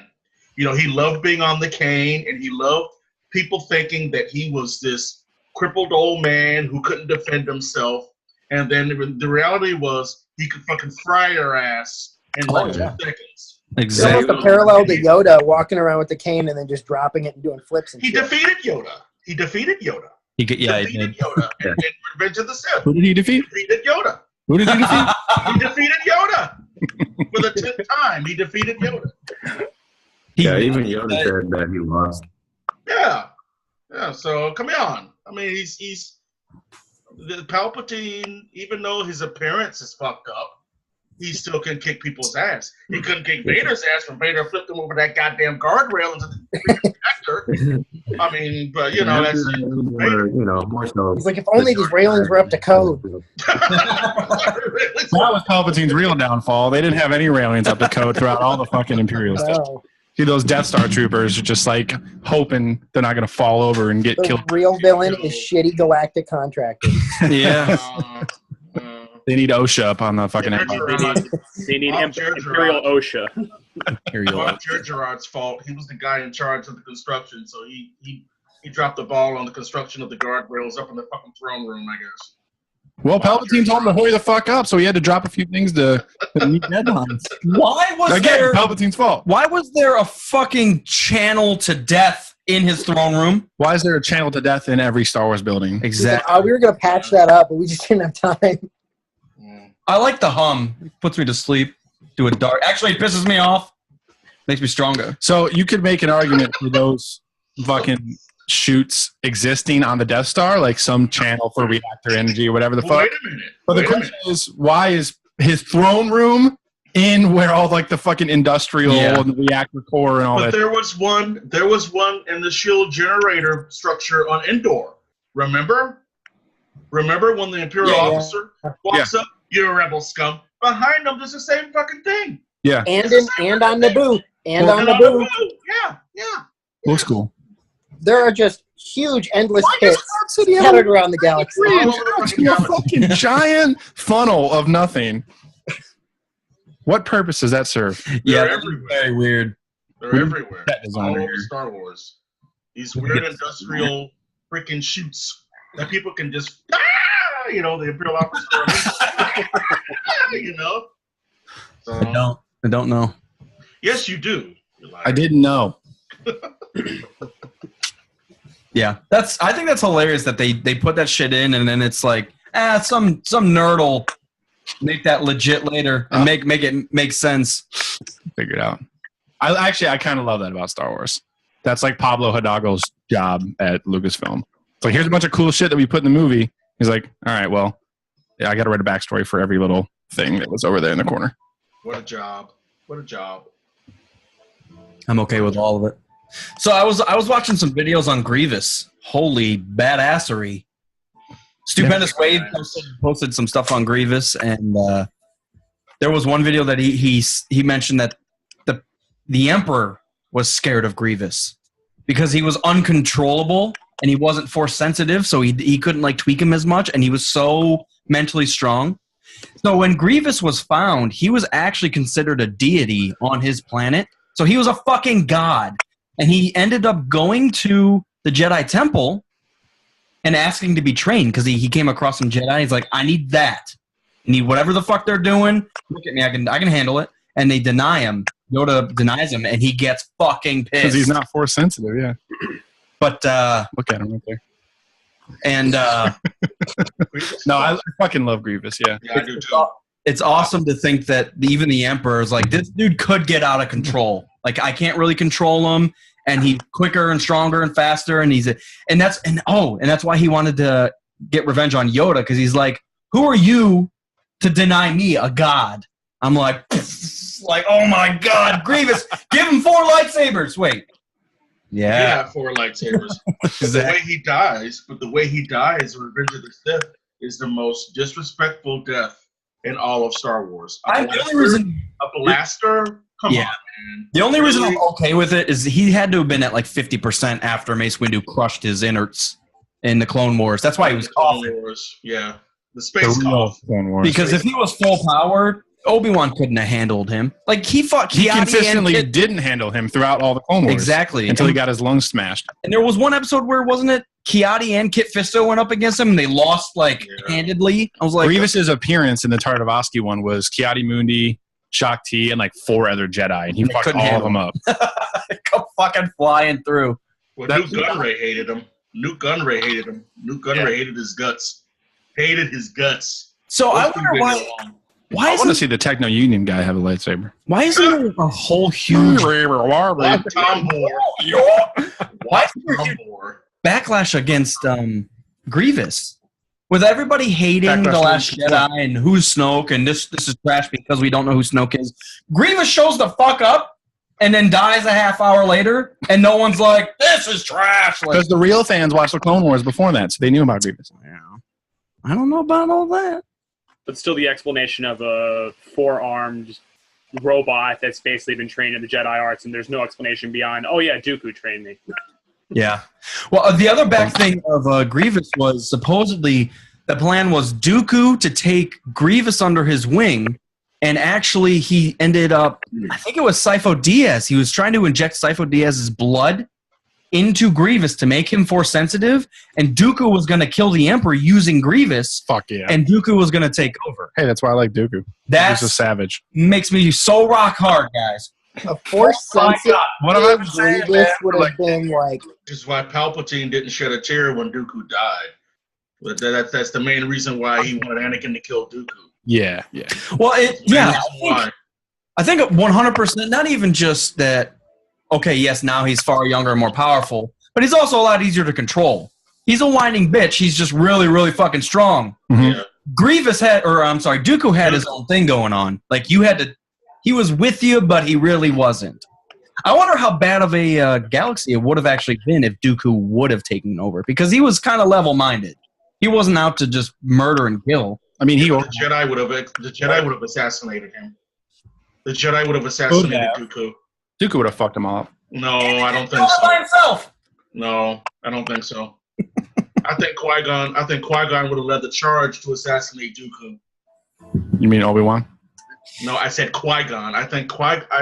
You know, he loved being on the cane, and he loved people thinking that he was this crippled old man who couldn't defend himself. And then the reality was he could fucking fry your ass in 2 seconds. Exactly. It's almost a parallel to Yoda walking around with the cane and then just dropping it and doing flips and He shit. defeated Yoda. He defeated Yoda. He did. Yoda in Revenge of the Sith. Who did he defeat? He defeated Yoda. Who did he defeat? He defeated Yoda. For the 10th time, he defeated Yoda. Even Yoda said that he lost. Yeah. So come on. I mean, he's the Palpatine. Even though his appearance is fucked up, he still can kick people's ass. He couldn't kick Vader's ass when Vader flipped him over that goddamn guardrail into the projector. I mean, but you know that's more so. He's like, if only these railings were up to code. That was Palpatine's real downfall. They didn't have any railings up to code throughout all the fucking Imperial stuff. No. See, those Death Star troopers are just like hoping they're not going to fall over and get The killed. real villain is shitty galactic contractors. Yeah. They need OSHA up on the fucking Imperial. They need Bob Imperial OSHA. Bob Gerard's fault. He was the guy in charge of the construction, so he dropped the ball on the construction of the guardrails up in the fucking throne room, I guess. Well, Palpatine told him to hurry the fuck up, so he had to drop a few things to meet deadlines. Why was Again, there? Palpatine's fault. Why was there a fucking channel to death in his throne room? Why is there a channel to death in every Star Wars building? Exactly. We were going to patch that up, but we just didn't have time. I like the hum. It puts me to sleep. Do a dark. Actually, it pisses me off. Makes me stronger. So you could make an argument for those fucking chutes existing on the Death Star, like some channel for reactor energy or whatever the fuck. Wait a minute. But the question is, why is his throne room in where all like the fucking industrial and the reactor core and all But that? there was one in the shield generator structure on Endor. Remember when the Imperial officer walks up, you're a rebel scum. Behind them, there's the same fucking thing. Yeah. And on Naboo. And on Naboo. Yeah. Looks cool. There are just huge, endless pits scattered around the galaxy. A fucking giant funnel of nothing. What purpose does that serve? They're That's everywhere. very weird. They're everywhere. That is All over over here. Star Wars. These weird industrial freaking shoots that people can just, the Imperial officer, So, I don't know. yes, you do. I didn't know. Yeah, I think that's hilarious that they put that shit in and then it's like, some nerd will make that legit later and make it make sense. Figure it out. I kind of love that about Star Wars. That's like Pablo Hidalgo's job at Lucasfilm. It's like, here's a bunch of cool shit that we put in the movie. He's like, all right, well, I got to write a backstory for every little thing that was over there in the corner. What a job. I'm okay with all of it. So I was watching some videos on Grievous. Holy badassery. Stupendous Wade posted some stuff on Grievous, and there was one video that he mentioned that the Emperor was scared of Grievous because he was uncontrollable and he wasn't force sensitive, so he couldn't like tweak him as much, and he was so mentally strong. So when Grievous was found, he was actually considered a deity on his planet. So he was a fucking god. And he ended up going to the Jedi Temple and asking to be trained because he came across some Jedi. He's like, I need that. I need whatever the fuck they're doing. Look at me. I can handle it. And they deny him. Yoda denies him, and he gets fucking pissed. Because he's not force sensitive, yeah. But look at him right there. And no, I fucking love Grievous, yeah. Yeah, I do too. It's awesome to think that even the Emperor is like, this dude could get out of control. Like, I can't really control him, and he's quicker and stronger and faster, and that's why he wanted to get revenge on Yoda, because he's like, who are you to deny me, a god? I'm like, oh my god, Grievous, give him 4 lightsabers. Wait. Yeah, 4 lightsabers. The way he dies in Revenge of the Sith is the most disrespectful death in all of Star Wars. The only reason a blaster. Come on, man. The only reason I'm okay with it is he had to have been at like 50% after Mace Windu crushed his innards in the Clone Wars. That's why he was coughing. Yeah, the space cough. Because if he was full power, Obi-Wan couldn't have handled him. Like he fought Kiadi. He consistently didn't handle him throughout all the Clone Wars. Exactly. Until he got his lungs smashed. And there was one episode where, wasn't it, Kiadi and Kit Fisto went up against him and they lost handedly. I was like, Grievous's appearance in the Tartarovsky one was Kiadi Mundi, Shaak Ti, and like 4 other Jedi, and he fucked all of them up. Come fucking flying through. Well, Newt Gunray hated him. Newt Gunray hated his guts. Hated his guts. So I wonder why. I want to see the Techno Union guy have a lightsaber. Why isn't there a whole huge Black Tom Boar. Why is there a huge backlash against Grievous? With everybody hating The Last Jedi and who's Snoke and this is trash because we don't know who Snoke is. Grievous shows the fuck up and then dies a half hour later and no one's like, this is trash. Because the real fans watched the Clone Wars before that, so they knew about Grievous. Yeah. I don't know about all that. But still the explanation of a 4-armed robot that's basically been trained in the Jedi arts, and there's no explanation beyond, oh yeah, Dooku trained me. Yeah. Well, the other back thing of Grievous was supposedly the plan was Dooku to take Grievous under his wing, and actually he ended up, I think it was Sifo Dyas. He was trying to inject Sifo Dyas's blood into Grievous to make him Force sensitive, and Dooku was going to kill the Emperor using Grievous. Fuck yeah. And Dooku was going to take over. Hey, that's why I like Dooku. He's a savage. Makes me so rock hard, guys. A Force sensitive Grievous would have been like. This is why Palpatine didn't shed a tear when Dooku died. But that's the main reason why he wanted Anakin to kill Dooku. Yeah. Well, I think 100%. Not even just that. Okay, yes, now he's far younger and more powerful, but he's also a lot easier to control. He's a whining bitch. He's just really, really fucking strong. Mm-hmm. Yeah. Dooku had his own thing going on. Like he was with you, but he really wasn't. I wonder how bad of a galaxy it would have actually been if Dooku would have taken over, because he was kind of level-minded. He wasn't out to just murder and kill. I mean, the Jedi would have assassinated him. The Jedi would have assassinated Dooku. Dooku would have fucked him up. No, I don't think so. By himself. No, I don't think so. I think Qui-Gon would have led the charge to assassinate Dooku. You mean Obi-Wan? No, I said Qui-Gon. I think Qui-Gon,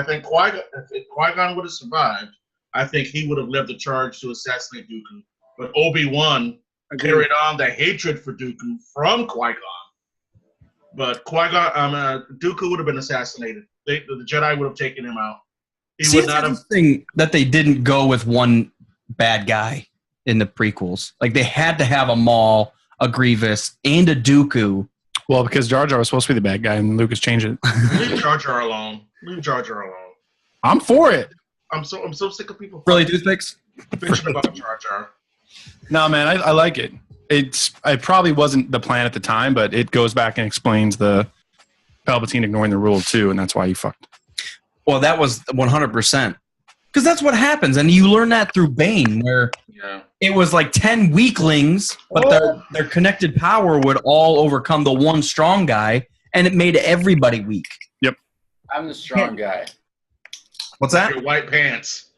if Qui-Gon would have survived, I think he would have led the charge to assassinate Dooku. But Obi-Wan carried on the hatred for Dooku from Qui-Gon. But Dooku would have been assassinated. The Jedi would have taken him out. It's interesting that they didn't go with one bad guy in the prequels. Like, they had to have a Maul, a Grievous, and a Dooku. Well, because Jar Jar was supposed to be the bad guy, and Lucas changed it. Leave Jar Jar alone. I'm for it. I'm so sick of people. Really, toothpicks? Bitching about Jar Jar. No, man, I like it. It probably wasn't the plan at the time, but it goes back and explains the Palpatine ignoring the rule too, and that's why he fucked. Well, that was 100%. Because that's what happens, and you learn that through Bane, where it was like 10 weaklings, but their connected power would all overcome the one strong guy, and it made everybody weak. Yep. I'm the strong guy. What's that? Your white pants.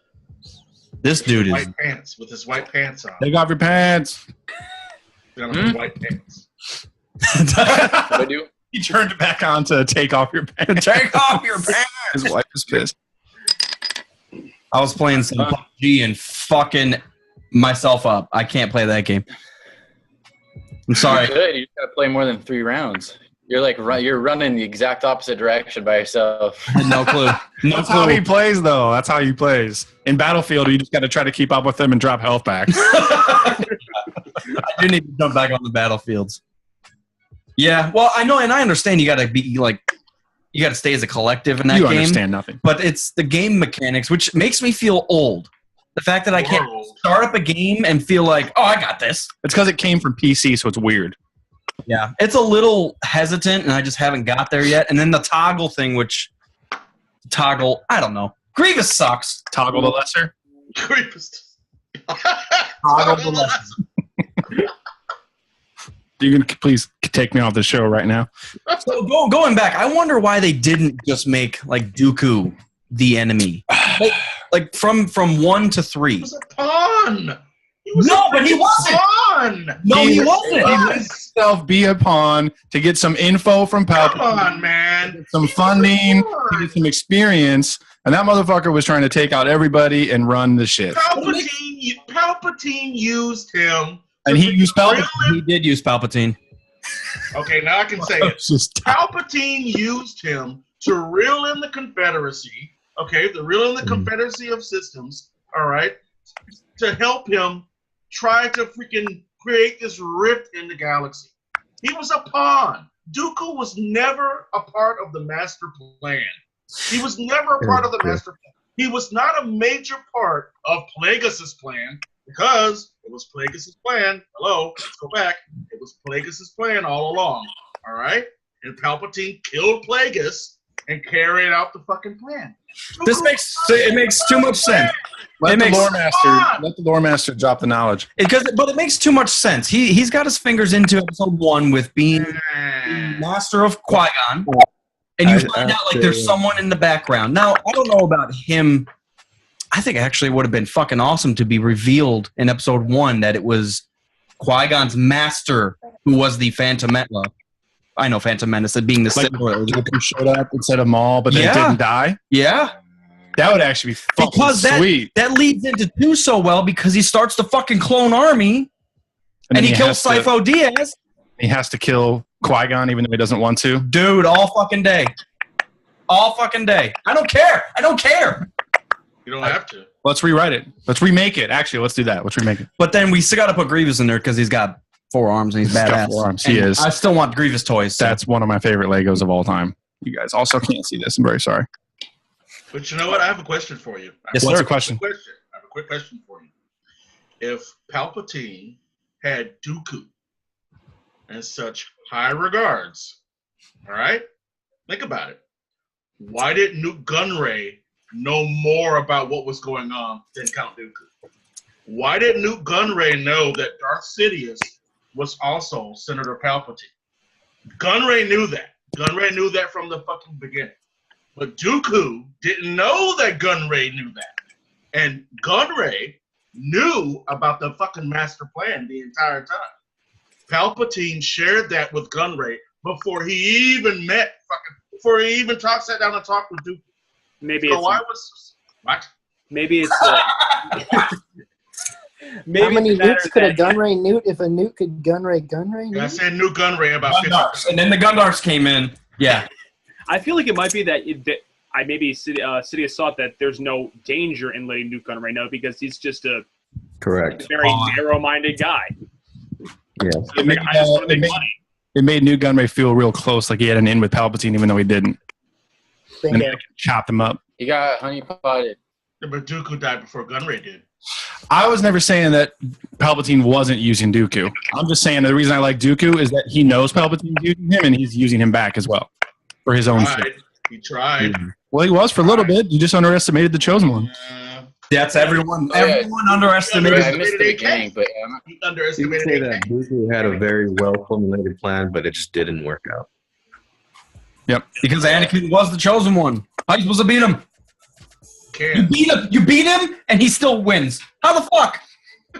This dude is white pants with his white pants on. Take off your pants. White pants. What do I do? He turned it back on to take off your pants. Take off your pants. His wife is pissed. I was playing some PUBG and fucking myself up. I can't play that game. I'm sorry. Good. You just gotta play more than 3 rounds. You're like you're running the exact opposite direction by yourself. No clue. That's how he plays, though. That's how he plays. In Battlefield, you just got to try to keep up with him and drop health back. I do need to jump back on the battlefields. Yeah, well, I know, and I understand you got to be like, you got to stay as a collective in that game. You understand nothing. But it's the game mechanics, which makes me feel old. The fact that I can't start up a game and feel like, oh, I got this. It's because it came from PC, so it's weird. Yeah, it's a little hesitant, and I just haven't got there yet. And then the toggle thing, I don't know. Grievous sucks. Toggle the lesser? Grievous. Toggle the lesser. You can please take me off the show right now. So going back, I wonder why they didn't just make like Dooku the enemy, like from 1 to 3. He was a pawn. He wasn't. Pawn. No, he wasn't. He let himself be a pawn to get some info from Palpatine. Come on, man. Some funding, to get some experience, and that motherfucker was trying to take out everybody and run the shit. Palpatine used him. And he used Palpatine. He did use Palpatine. Okay, now I can say it. Palpatine used him to reel in the Confederacy. Okay, to reel in the Confederacy of systems. All right, to help him try to freaking create this rift in the galaxy. He was a pawn. Dooku was never a part of the master plan. He was never a part of the master plan. He was not a major part of Plagueis' plan. Because it was Plagueis' plan. Hello, let's go back. It was Plagueis' plan all along. All right? And Palpatine killed Plagueis and carried out the fucking plan. It makes too much sense. Let the lore master drop the knowledge. But it makes too much sense. He's got his fingers into episode 1 with being master of Qui-Gon. And you find out like there's someone in the background. Now, I don't know about him. I think actually it would have been fucking awesome to be revealed in episode 1 that it was Qui-Gon's master who was the Phantom Menace. I know Phantom Menace being the Sith Lord. Who showed up instead of Maul, but they didn't die? Yeah. That would actually be fucking sweet. That leads into 2 so well because he starts the fucking clone army and he kills Sifo Dyas. He has to kill Qui-Gon even though he doesn't want to. Dude, all fucking day. All fucking day. I don't care. You don't have to. Let's rewrite it. Let's remake it. Actually, let's do that. Let's remake it. But then we still got to put Grievous in there because he's got 4 arms and he's badass. 4 arms. He is. I still want Grievous toys. So. That's one of my favorite Legos of all time. You guys also can't see this. I'm very sorry. But you know what? I have a question for you. Yes, what's the question? I have a quick question for you. If Palpatine had Dooku in such high regards, all right? Think about it. Why did Newt Gunray know more about what was going on than Count Dooku? Why did Newt Gunray know that Darth Sidious was also Senator Palpatine? Gunray knew that. Gunray knew that from the fucking beginning. But Dooku didn't know that Gunray knew that. And Gunray knew about the fucking master plan the entire time. Palpatine shared that with Gunray before he even sat down and talked with Dooku. Maybe so Maybe it's maybe how many nukes could a Gunray newt if a newt could Gunray Gunray? I said Newt Gunray about 50. And then the Gundars came in. Yeah. I feel like it might be that Sidious thought that there's no danger in letting Newt Gunray know because he's just a very narrow-minded guy. Yeah. It made Newt Gunray feel real close, like he had an in with Palpatine, even though he didn't. And they chopped him up. He got honeypotted. Yeah, but Dooku died before Gunray did. I was never saying that Palpatine wasn't using Dooku. I'm just saying the reason I like Dooku is that he knows Palpatine's using him, and he's using him back as well for his own shit. He tried. Well, he was for a little bit. You just underestimated the Chosen One. That's everyone. Everyone underestimated. I missed the beginning, but he underestimated. You could say that Dooku had a very well formulated plan, but it just didn't work out. Yep. Because Anakin was the Chosen One. How are you supposed to beat him? You beat him, and he still wins. How the fuck?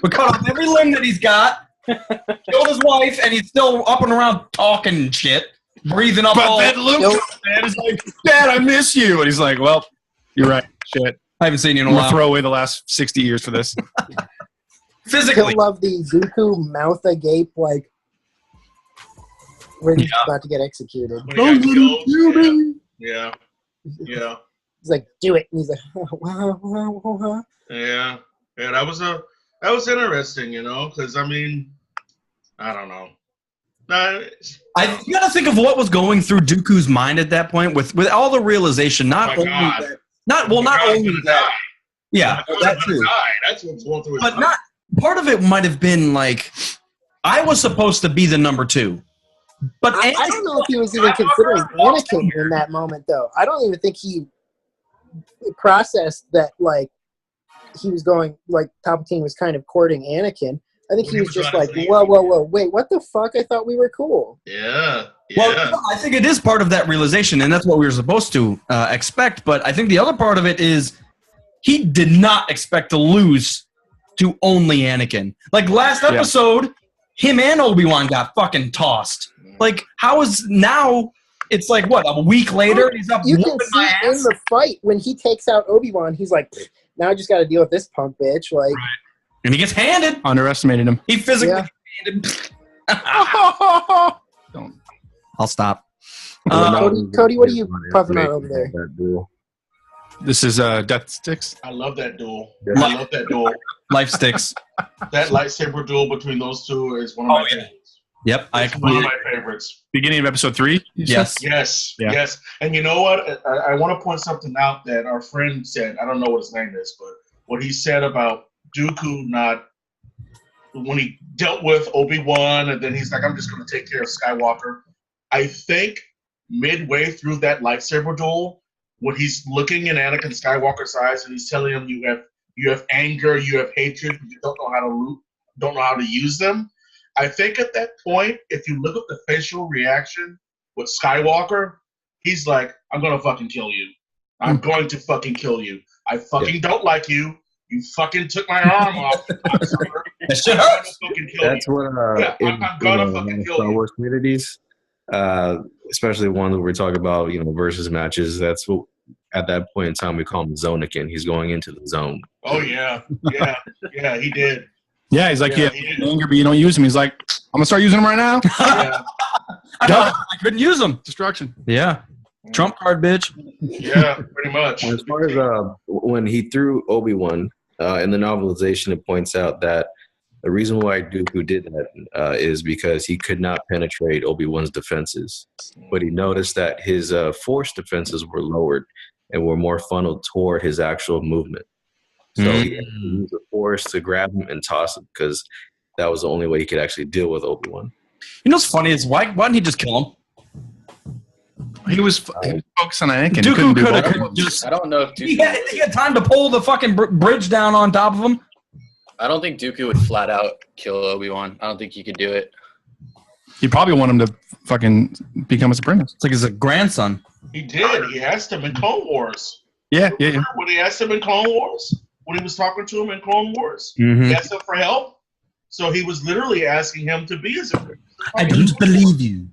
We cut off every limb that he's got, killed his wife, and he's still up and around talking shit, breathing up all... But then Luke is like, Dad, I miss you. And he's like, well, you're right. Shit. I haven't seen you in a while. while. Throw away the last 60 years for this. Physically. I still love the Dooku mouth agape, like, when he's about to get executed. Yeah. He's like, do it. And he's like, Yeah, that was interesting, because I mean, I don't know. You got to think of what was going through Dooku's mind at that point with all the realization. Not only that. Yeah, that too. That's what's going through his mind. But not part of it might have been like, I was supposed to be the number 2. But I don't know if he was even considering Anakin in that moment, though. I don't even think he processed that, like, he was going, like, Palpatine was kind of courting Anakin. I think he was just like, whoa, wait, what the fuck? I thought we were cool. Yeah. Well, I think it is part of that realization, and that's what we were supposed to expect. But I think the other part of it is he did not expect to lose to only Anakin. Like last episode, him and Obi-Wan got fucking tossed. Like, how is now? It's like what, a week later? He's up. You can see in the fight when he takes out Obi-Wan, he's like, now I just got to deal with this punk bitch. Like, right. And he gets handed. Underestimated him. He physically handed. Don't. I'll stop. Cody, what are you puffing on over there? This is Death Sticks. I love that duel. I love that duel. Life Sticks. That lightsaber duel between those two is one of my favorites. Yep, it's one of my favorites. Beginning of episode 3? Yes. Yes. And you know what? I want to point something out that our friend said. I don't know what his name is, but what he said about Dooku not, when he dealt with Obi-Wan, and then he's like, I'm just going to take care of Skywalker. I think midway through that lightsaber duel, when he's looking in Anakin Skywalker's eyes and he's telling him you have anger, you have hatred, but you don't know how to use them. I think at that point, if you look at the facial reaction with Skywalker, he's like, I'm going to fucking kill you. I'm going to fucking kill you. I fucking don't like you. You fucking took my arm off. That shit hurts. That's what I'm gonna fucking kill Star you. Wars communities, especially one that we're talking about, versus matches. That's what at that point in time we call him Zonikin. He's going into the zone. Oh yeah, he did. Yeah, he's like, anger, but you don't use him. He's like, I'm gonna start using him right now. I couldn't use him. Destruction. Yeah. Trump card, bitch. Yeah, pretty much. As far as when he threw Obi-Wan in the novelization, it points out that the reason why Dooku did that is because he could not penetrate Obi-Wan's defenses, but he noticed that his force defenses were lowered and were more funneled toward his actual movement. So he had to use the force to grab him and toss him because that was the only way he could actually deal with Obi-Wan. You know what's funny is why didn't he just kill him? He was focused on Anakin. Dooku could have just. I don't know if Dooku he had time to pull the fucking bridge down on top of him. I don't think Dooku would flat out kill Obi-Wan. I don't think he could do it. He'd probably want him to fucking become his apprentice. It's like he's a grandson. He did. He asked him in Clone Wars. Yeah. When he asked him in Clone Wars, when he was talking to him in Clone Wars, Mm-hmm. he asked him for help. So he was literally asking him to be his apprentice. I don't believe you.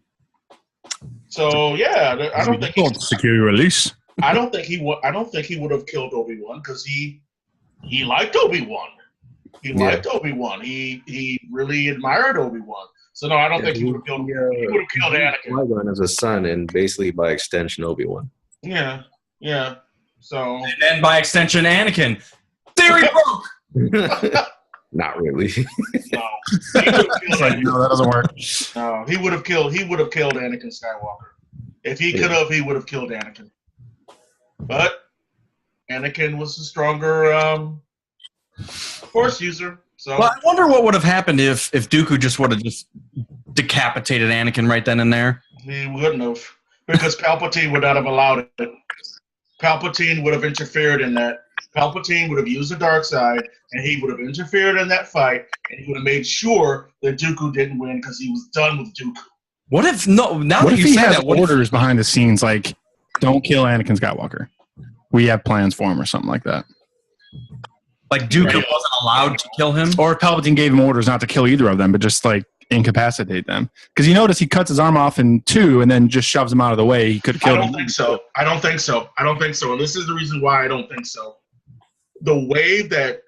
So yeah, I don't think security release. I don't think he would have killed Obi-Wan because he liked Obi-Wan. He liked Obi-Wan. He really admired Obi-Wan. So no, I don't think he would have killed him. He would have killed Anakin. Qui-Gon as a son, and basically by extension Obi-Wan. Yeah. So And then by extension, Anakin. Theory broke. Not really. no, he would have killed No, that doesn't work. No, he would have killed Anakin Skywalker. If he could have, he would have killed Anakin. But Anakin was the stronger Force user. So Well, I wonder what would have happened if Dooku just would have just decapitated Anakin right then and there. he wouldn't have, because Palpatine would not have allowed it. Palpatine would have interfered in that. Palpatine would have used the dark side, and he would have interfered in that fight, and he would have made sure that Dooku didn't win because he was done with Dooku. What if no? Now What that if you he say has that, what if, orders behind the scenes like, don't kill Anakin Skywalker? We have plans for him or something like that. like Dooku wasn't allowed to kill him? Or if Palpatine gave him orders not to kill either of them, but just like incapacitate them. Because you notice he cuts his arm off in two and then just shoves him out of the way. He could have I killed don't him. think so. I don't think so. And this is the reason why I don't think so. The way that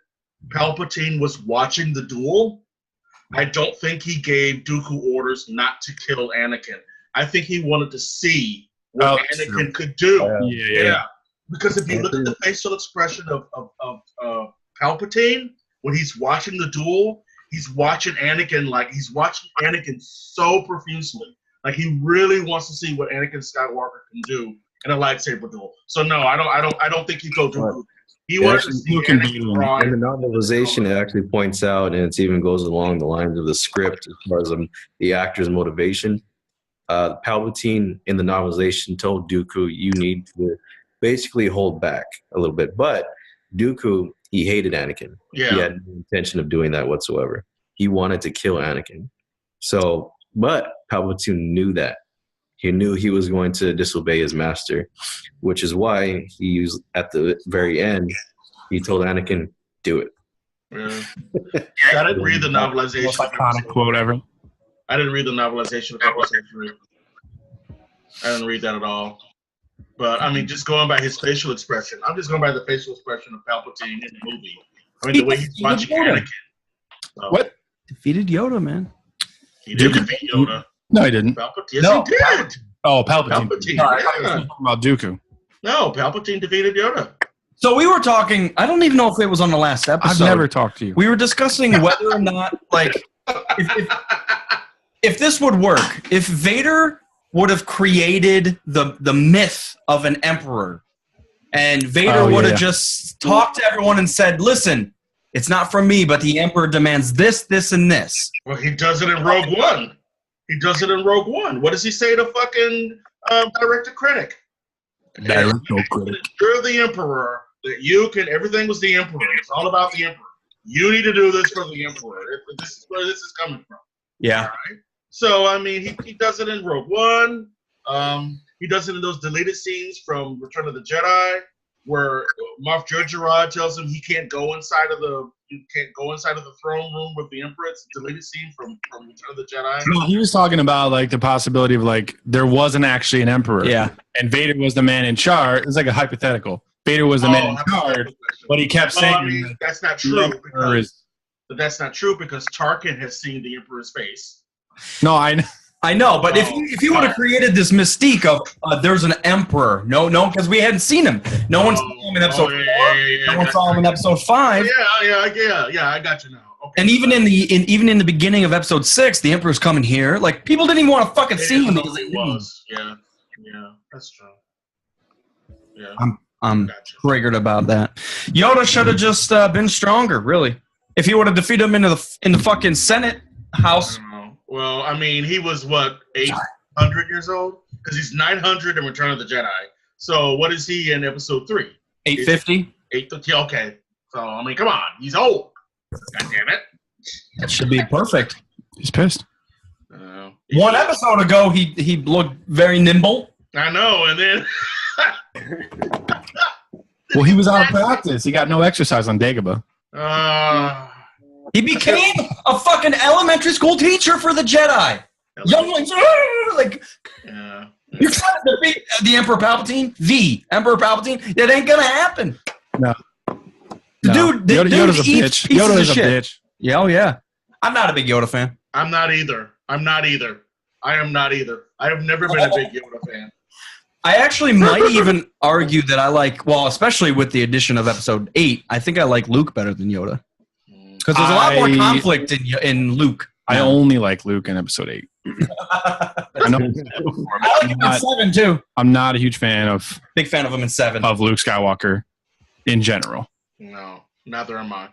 Palpatine was watching the duel, I don't think he gave Dooku orders not to kill Anakin. I think he wanted to see what Anakin could do. Yeah. Because if you look at the facial expression of Palpatine when he's watching the duel, he's watching Anakin so profusely. Like he really wants to see what Anakin Skywalker can do in a lightsaber duel. So no, I don't think he go Dooku. He wanted to see Anakin in the novelization, it actually points out, and it even goes along the lines of the script as far as the actor's motivation. Palpatine in the novelization told Dooku, you need to basically hold back a little bit. But Dooku, he hated Anakin. Yeah. He had no intention of doing that whatsoever. he wanted to kill Anakin. So, but Palpatine knew that. He knew he was going to disobey his master, which is why he used, at the very end, he told Anakin, "Do it." Yeah. I didn't read the novelization. Most iconic quote ever. I didn't read the novelization of Episode 3. I didn't read that at all. But I mean, just going by his facial expression, I'm just going by the facial expression of Palpatine in the movie. I mean, the way he's watching Anakin. So, What? Defeated Yoda, man. He did defeat Yoda. No, he didn't. Palpatine. Yes, he did. Oh, Palpatine. Palpatine. No, I thought you were Yeah. talking about Dooku. No, Palpatine defeated Yoda. So we were talking, I don't even know if it was on the last episode. I've never talked to you. We were discussing whether or not, like, if this would work, if Vader would have created the myth of an emperor, and Vader would have just talked to everyone and said, listen, it's not from me, but the emperor demands this, this, and this. Well, he does it in Rogue One. He does it in Rogue One. What does he say to fucking director critic? Director critic. You're the emperor. That you can. Everything was the emperor. It's all about the emperor. You need to do this for the emperor. This is where this is coming from. Yeah. All right? So I mean, he does it in Rogue One. He does it in those deleted scenes from Return of the Jedi, where Moff Jerjerrod tells him he can't go inside of the throne room with the Emperor. It's a deleted scene from Return of the Jedi. No, he was talking about like the possibility of like there wasn't actually an emperor. Yeah. And Vader was the man in charge. It's like a hypothetical. Vader was the man in charge, but he kept saying I mean, that's not true. But that's not true because Tarkin has seen the Emperor's face. No, I know, but if you would have created this mystique of there's an emperor, no, because we hadn't seen him. No one saw him in episode 4. No one saw him in episode 5. Yeah. I got you now. Okay. And even in the beginning of episode 6, the emperor's coming here. Like people didn't even want to fucking see him because it was. Yeah, that's true. Yeah. I'm triggered about that. Yoda should have just been stronger, really. If he would have defeated him in the fucking Senate House. Well, I mean, he was what, 800 years old? Because he's 900 in Return of the Jedi. So what is he in Episode 3? 850. 850. Okay. So I mean, come on, he's old. God damn it. That should be perfect. He's pissed. One episode ago, he looked very nimble. I know, and then. Well, he was out of practice. He got no exercise on Dagobah. He became a fucking elementary school teacher for the Jedi. Younglings, like, you're trying to defeat the Emperor Palpatine? The Emperor Palpatine? That ain't gonna happen. No. Dude, Yoda's a bitch. Yoda is a bitch. Yeah, oh yeah. I'm not a big Yoda fan. I'm not either. I am not either. I have never been a big Yoda fan. I actually might even argue that I like, well, especially with the addition of Episode 8, I think I like Luke better than Yoda. Because there's a lot more conflict in Luke. I only like Luke in Episode 8. I know. I like him in 7 too. I'm not a huge fan of. Big fan of him in 7. Of Luke Skywalker, in general. No, neither am I.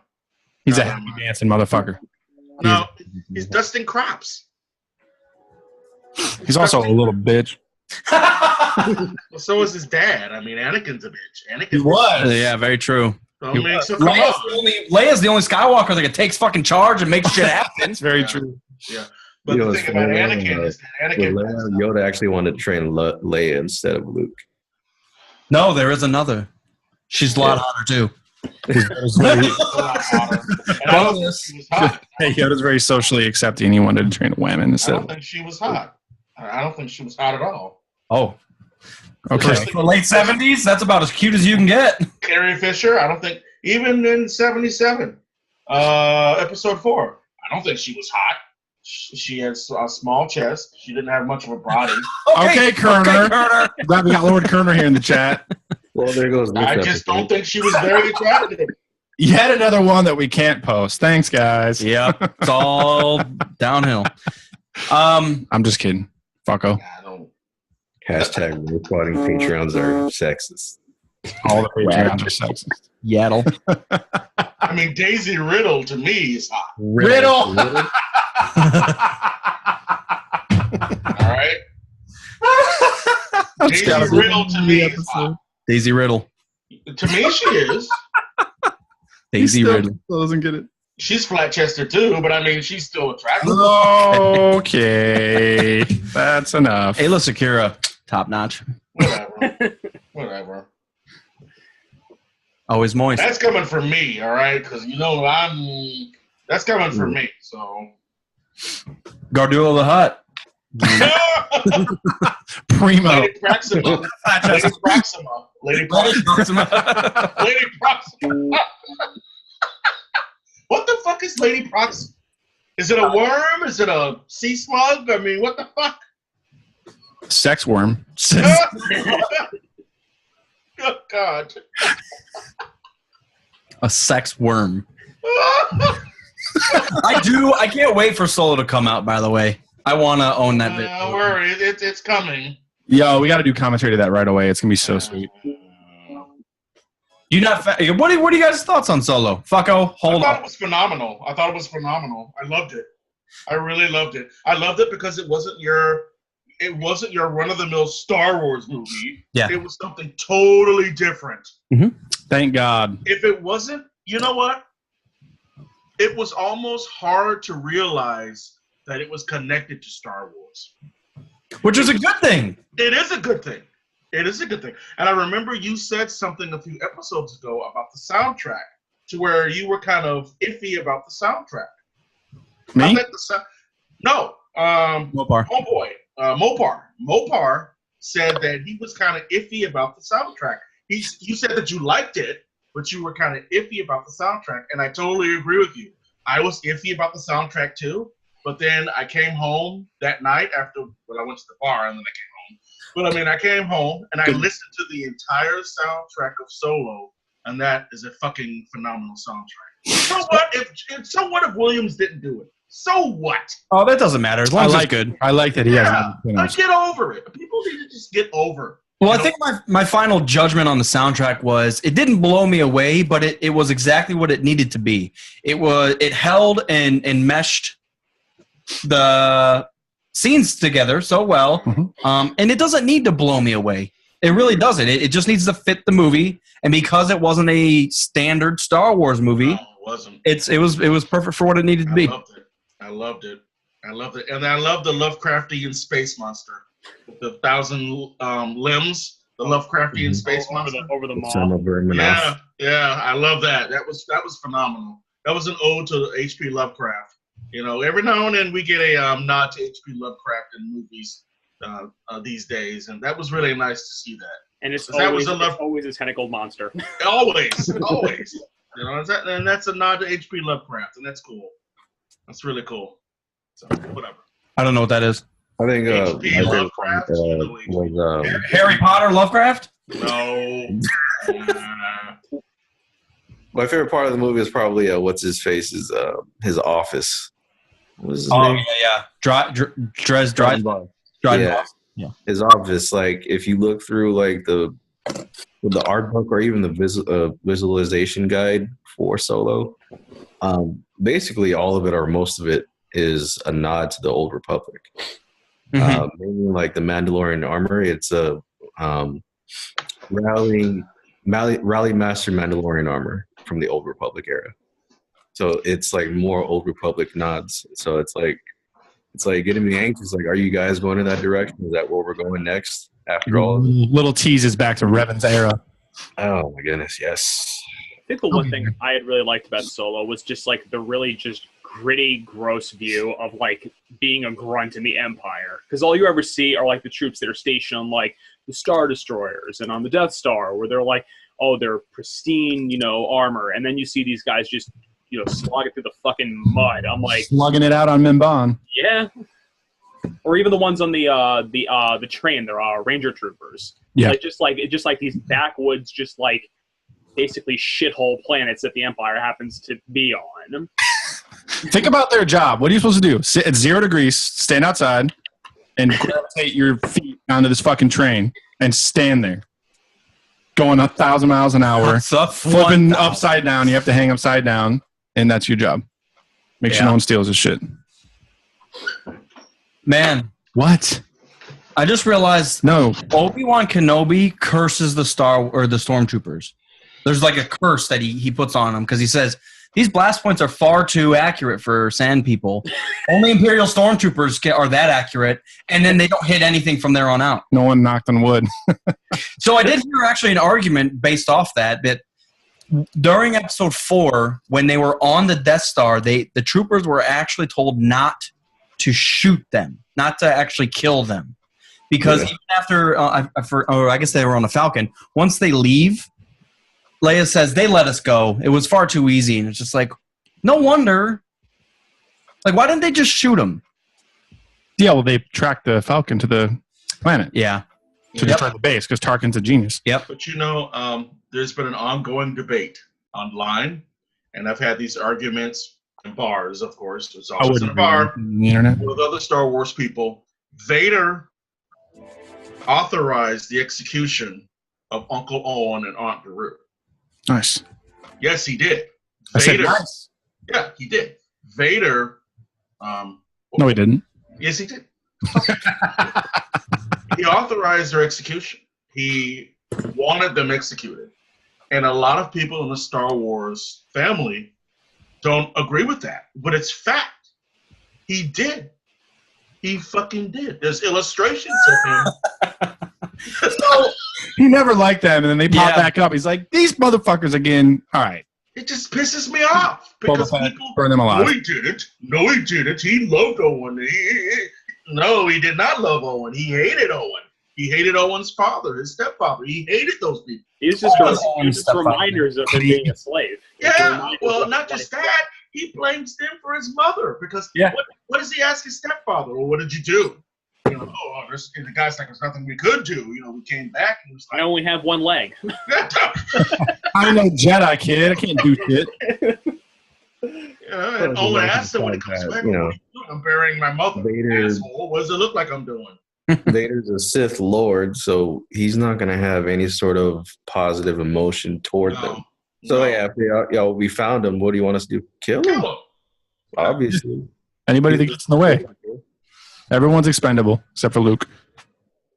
He's a happy dancing motherfucker. No, he's dusting crops. He's also a little bitch. Well, so is his dad. I mean, Anakin's a bitch. He was. Yeah, very true. So, I mean, so Leia's the only Skywalker that takes fucking charge and makes shit happen. It's very true. Yeah. But the thing about Anakin is that Anakin... Yoda actually wanted to train Leia instead of Luke. No, there is another. She's a lot hotter, too. Yoda's very socially accepting. He wanted to train women instead. I don't think she was hot. I don't think she was hot at all. Oh. Okay. For late 70s, that's about as cute as you can get. Carrie Fisher, I don't think, even in 77, Episode 4, I don't think she was hot. She had a small chest. She didn't have much of a body. Okay, Kerner. Glad we got Lord Kerner here in the chat. Well, there goes. I just don't think she was very attractive. Yet another one that we can't post. Thanks, guys. Yep, it's all downhill. I'm just kidding. Fucko. Hashtag reporting Patreons are sexist. All the Patreons are sexist. Yaddle. I mean, Daisy Riddle to me is hot. Riddle. All right. Daisy Riddle to me is hot. Daisy Riddle. To me, she is. Daisy Riddle. Doesn't get it. She's flat-chested too, but I mean, she's still attractive. Okay, that's enough. Ayla Secura, top notch. Whatever. Always moist. That's coming from me, all right? Because that's coming from me. So, Gardula the Hutt. Primo. Lady Proxima. Lady Proxima. What the fuck is Lady Proxima? Is it a worm? Is it a sea slug? I mean, what the fuck? Sexworm. Oh, God. A sex worm. I can't wait for Solo to come out, by the way. I want to own that bit. Don't worry. It's coming. Yo, we got to do commentary to that right away. It's going to be so sweet. What are you guys' thoughts on Solo? Fucko, hold on. I thought it was phenomenal. I I loved it. I really loved it. I loved it because it wasn't your run-of-the-mill Star Wars movie. Yeah. It was something totally different. Mm-hmm. Thank God. If it wasn't, you know what? It was almost hard to realize that it was connected to Star Wars. Which is a good thing. It is a good thing. And I remember you said something a few episodes ago about the soundtrack, to where you were kind of iffy about the soundtrack. Me? No. Mopar. Mopar said that he was kind of iffy about the soundtrack. You said that you liked it, but you were kind of iffy about the soundtrack, and I totally agree with you. I was iffy about the soundtrack too, but then I came home that night I went to the bar and then I came home. But I mean, I came home and I listened to the entire soundtrack of Solo, and that is a fucking phenomenal soundtrack. So what if Williams didn't do it? So what? Oh, that doesn't matter. As long as it's good. I like that he has. Get over it. People need to just get over it. Well, I think my final judgment on the soundtrack was it didn't blow me away, but it was exactly what it needed to be. It held and meshed the scenes together so well, and it doesn't need to blow me away. It really doesn't. It just needs to fit the movie, and because it wasn't a standard Star Wars movie, no, it wasn't. It was perfect for what it needed to be. I loved it, and I love the Lovecraftian space monster with the 1,000 limbs. The Lovecraftian space monster over the mall. Yeah, I love that. That was phenomenal. That was an ode to H.P. Lovecraft. You know, every now and then we get a nod to H.P. Lovecraft in movies these days, and that was really nice to see that. And it's always a tentacled monster. always. You know, and that's a nod to H.P. Lovecraft, and that's cool. That's really cool. So, whatever. I don't know what that is. I think H.P. Lovecraft was Harry Potter Lovecraft? No. my favorite part of the movie is probably what's his face is his office. What was his name? Yeah. Dresden. Yeah. His office. Like if you look through like the art book or even the visualization guide for Solo, basically all of it or most of it is a nod to the Old Republic. Maybe like the Mandalorian armor, it's a rally master Mandalorian armor from the Old Republic era. So it's like more Old Republic nods. So it's like getting me anxious. Like, are you guys going in that direction? Is that where we're going next? After all, little teases back to Revan's era. Oh my goodness, yes. I think the one thing I had really liked about Solo was just like the really just gritty, gross view of like being a grunt in the Empire. Because all you ever see are like the troops that are stationed on like the Star Destroyers and on the Death Star, where they're like, oh, they're pristine, armor, and then you see these guys just slog it through the fucking mud. I'm like slugging it out on Mimban. Yeah. Or even the ones on the train, they're Ranger troopers. Yeah. Like, just like these backwoods, just like basically shithole planets that the Empire happens to be on. Think about their job. What are you supposed to do? Sit at 0 degrees, stand outside, and gravitate your feet onto this fucking train and stand there. Going 1,000 miles an hour, flipping upside down. You have to hang upside down, and that's your job. Make sure no one steals his shit. Man. What? I just realized Obi-Wan Kenobi curses the stormtroopers. There's like a curse that he puts on them because he says these blast points are far too accurate for sand people. Only Imperial stormtroopers are that accurate, and then they don't hit anything from there on out. No one knocked on wood. So I did hear actually an argument based off that during episode 4, when they were on the Death Star, the troopers were actually told not to shoot them, not to actually kill them. Because even after, I guess they were on the Falcon, once they leave, Leia says, they let us go. It was far too easy. And it's just like, no wonder. Like, why didn't they just shoot him? Yeah, well, they tracked the Falcon to the planet. Yeah. To destroy the base, because Tarkin's a genius. Yep. But there's been an ongoing debate online, and I've had these arguments in bars, of course. It's always in a bar. The internet. With other Star Wars people. Vader authorized the execution of Uncle Owen and Aunt Beru. Nice. Yes, he did. I said nice. Yeah, he did. Vader. No, he didn't. Yes, he did. He authorized their execution. He wanted them executed. And a lot of people in the Star Wars family don't agree with that. But it's fact. He did. He fucking did. There's illustrations of him. So, he never liked them, and then they pop back up. He's like, these motherfuckers again. All right. It just pisses me off. Because people burn them alive. No, he didn't. No, he didn't. He loved Owen. No, he did not love Owen. He hated Owen. He hated Owen's father, his stepfather. He hated those people. He's just reminders of him being a slave. Yeah, well, not just that. He blames them for his mother because what does he ask his stepfather? Well, what did you do? And the guy's like, there's nothing we could do. We came back and he was like, I only have one leg. I'm no Jedi, kid. I can't do shit. And Owen asked him when he comes back, what are you doing? I'm burying my mother. Asshole. What does it look like I'm doing? Vader's a Sith Lord, so he's not going to have any sort of positive emotion toward them. So we found him. What do you want us to do? Kill him? Obviously. Anybody that gets in the way. Everyone's expendable except for Luke.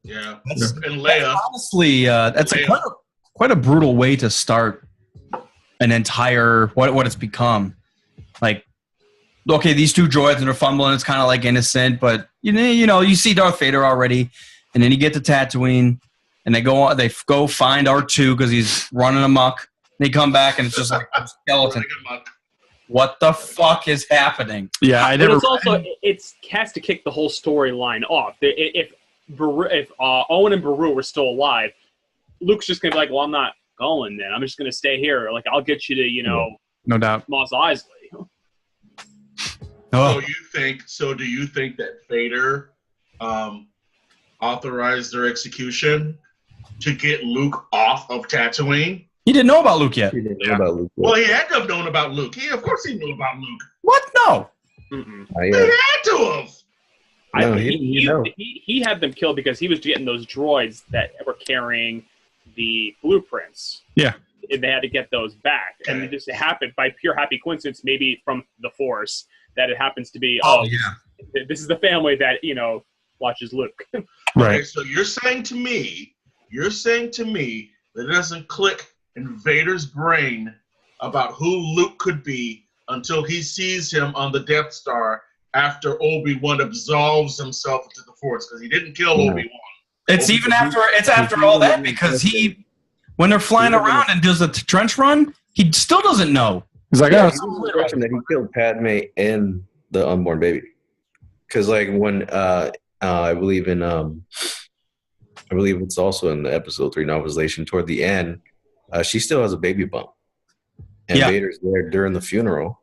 Yeah, and Leia. Honestly, that's quite a brutal way to start an entire what it's become. Like, okay, these two droids and they're fumbling. It's kind of like innocent, but you see Darth Vader already, and then you get to Tatooine, and they go find R2 because he's running amok. They come back and it's just like a skeleton. What the fuck is happening? Yeah, I never. But it has to kick the whole storyline off. If Owen and Beru were still alive, Luke's just gonna be like, "Well, I'm not going. Then I'm just gonna stay here. Like, I'll get you to no doubt, Mos Eisley." So do you think that Vader authorized their execution to get Luke off of Tatooine? He didn't know about Luke yet. He didn't know about Luke. Well, he had to have known about Luke. Of course he knew about Luke. What? No. He had to have. He had them killed because he was getting those droids that were carrying the blueprints. Yeah. And they had to get those back. And it just happened by pure happy coincidence, maybe from the Force, that it happens to be, this is the family that, watches Luke. Right. Okay, so you're saying to me that it doesn't click in Vader's brain about who Luke could be until he sees him on the Death Star after Obi-Wan absolves himself into the Force, because he didn't kill Obi-Wan. It's after all that, because when they're flying around and does the trench run, he still doesn't know. He's like, that he killed Padme and the unborn baby. Because when I believe it's also in the episode 3 novelization toward the end, she still has a baby bump, and Vader's there during the funeral,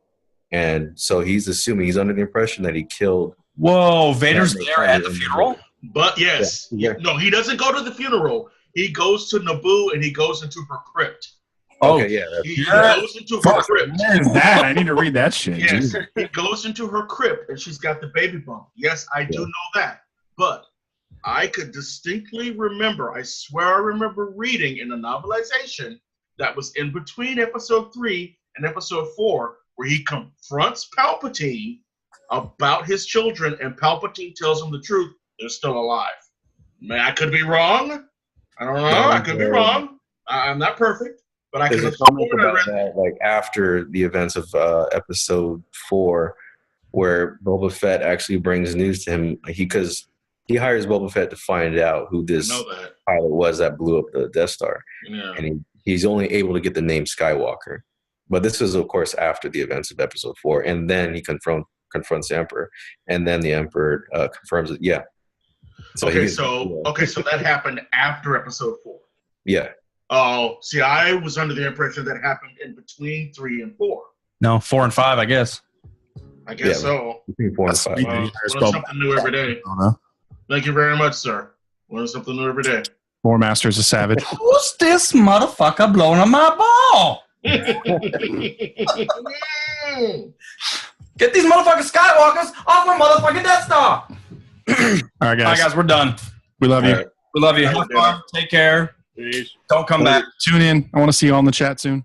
and so he's under the impression that he killed. Whoa, Vader's there at the funeral? But yes, no, he doesn't go to the funeral. He goes to Naboo and he goes into her crypt. Okay, he goes into her crypt. I need to read that shit. Yes, he goes into her crypt and she's got the baby bump. Yes, I do know that, but I could distinctly remember, I swear I remember reading in the novelization that was in between episode 3 and episode 4, where he confronts Palpatine about his children, and Palpatine tells him the truth. They're still alive. Man, I could be wrong. I don't know. I could be wrong. I'm not perfect, But I can There's a assume comic about that, like after the events of episode 4, where Boba Fett actually brings news to him. Because he hires Boba Fett to find out who this pilot was that blew up the Death Star, and he's only able to get the name Skywalker. But this is, of course, after the events of episode 4, and then he confronts the Emperor, and then the Emperor confirms it. Yeah. So so that happened after episode 4. Yeah. Oh, see, I was under the impression that happened in between 3 and 4. No, 4 and 5, I guess. I guess so. Between 4 and 5. Learn something new every day. Thank you very much, sir. Learn something new every day. More Masters of Savage. Who's this motherfucker blowing on my ball? Get these motherfucking Skywalkers off my motherfucking Death Star. All right, guys. We're done. We love you. We love you. Have fun. Take care. Peace. Don't come back. Tune in. I want to see you all in the chat soon.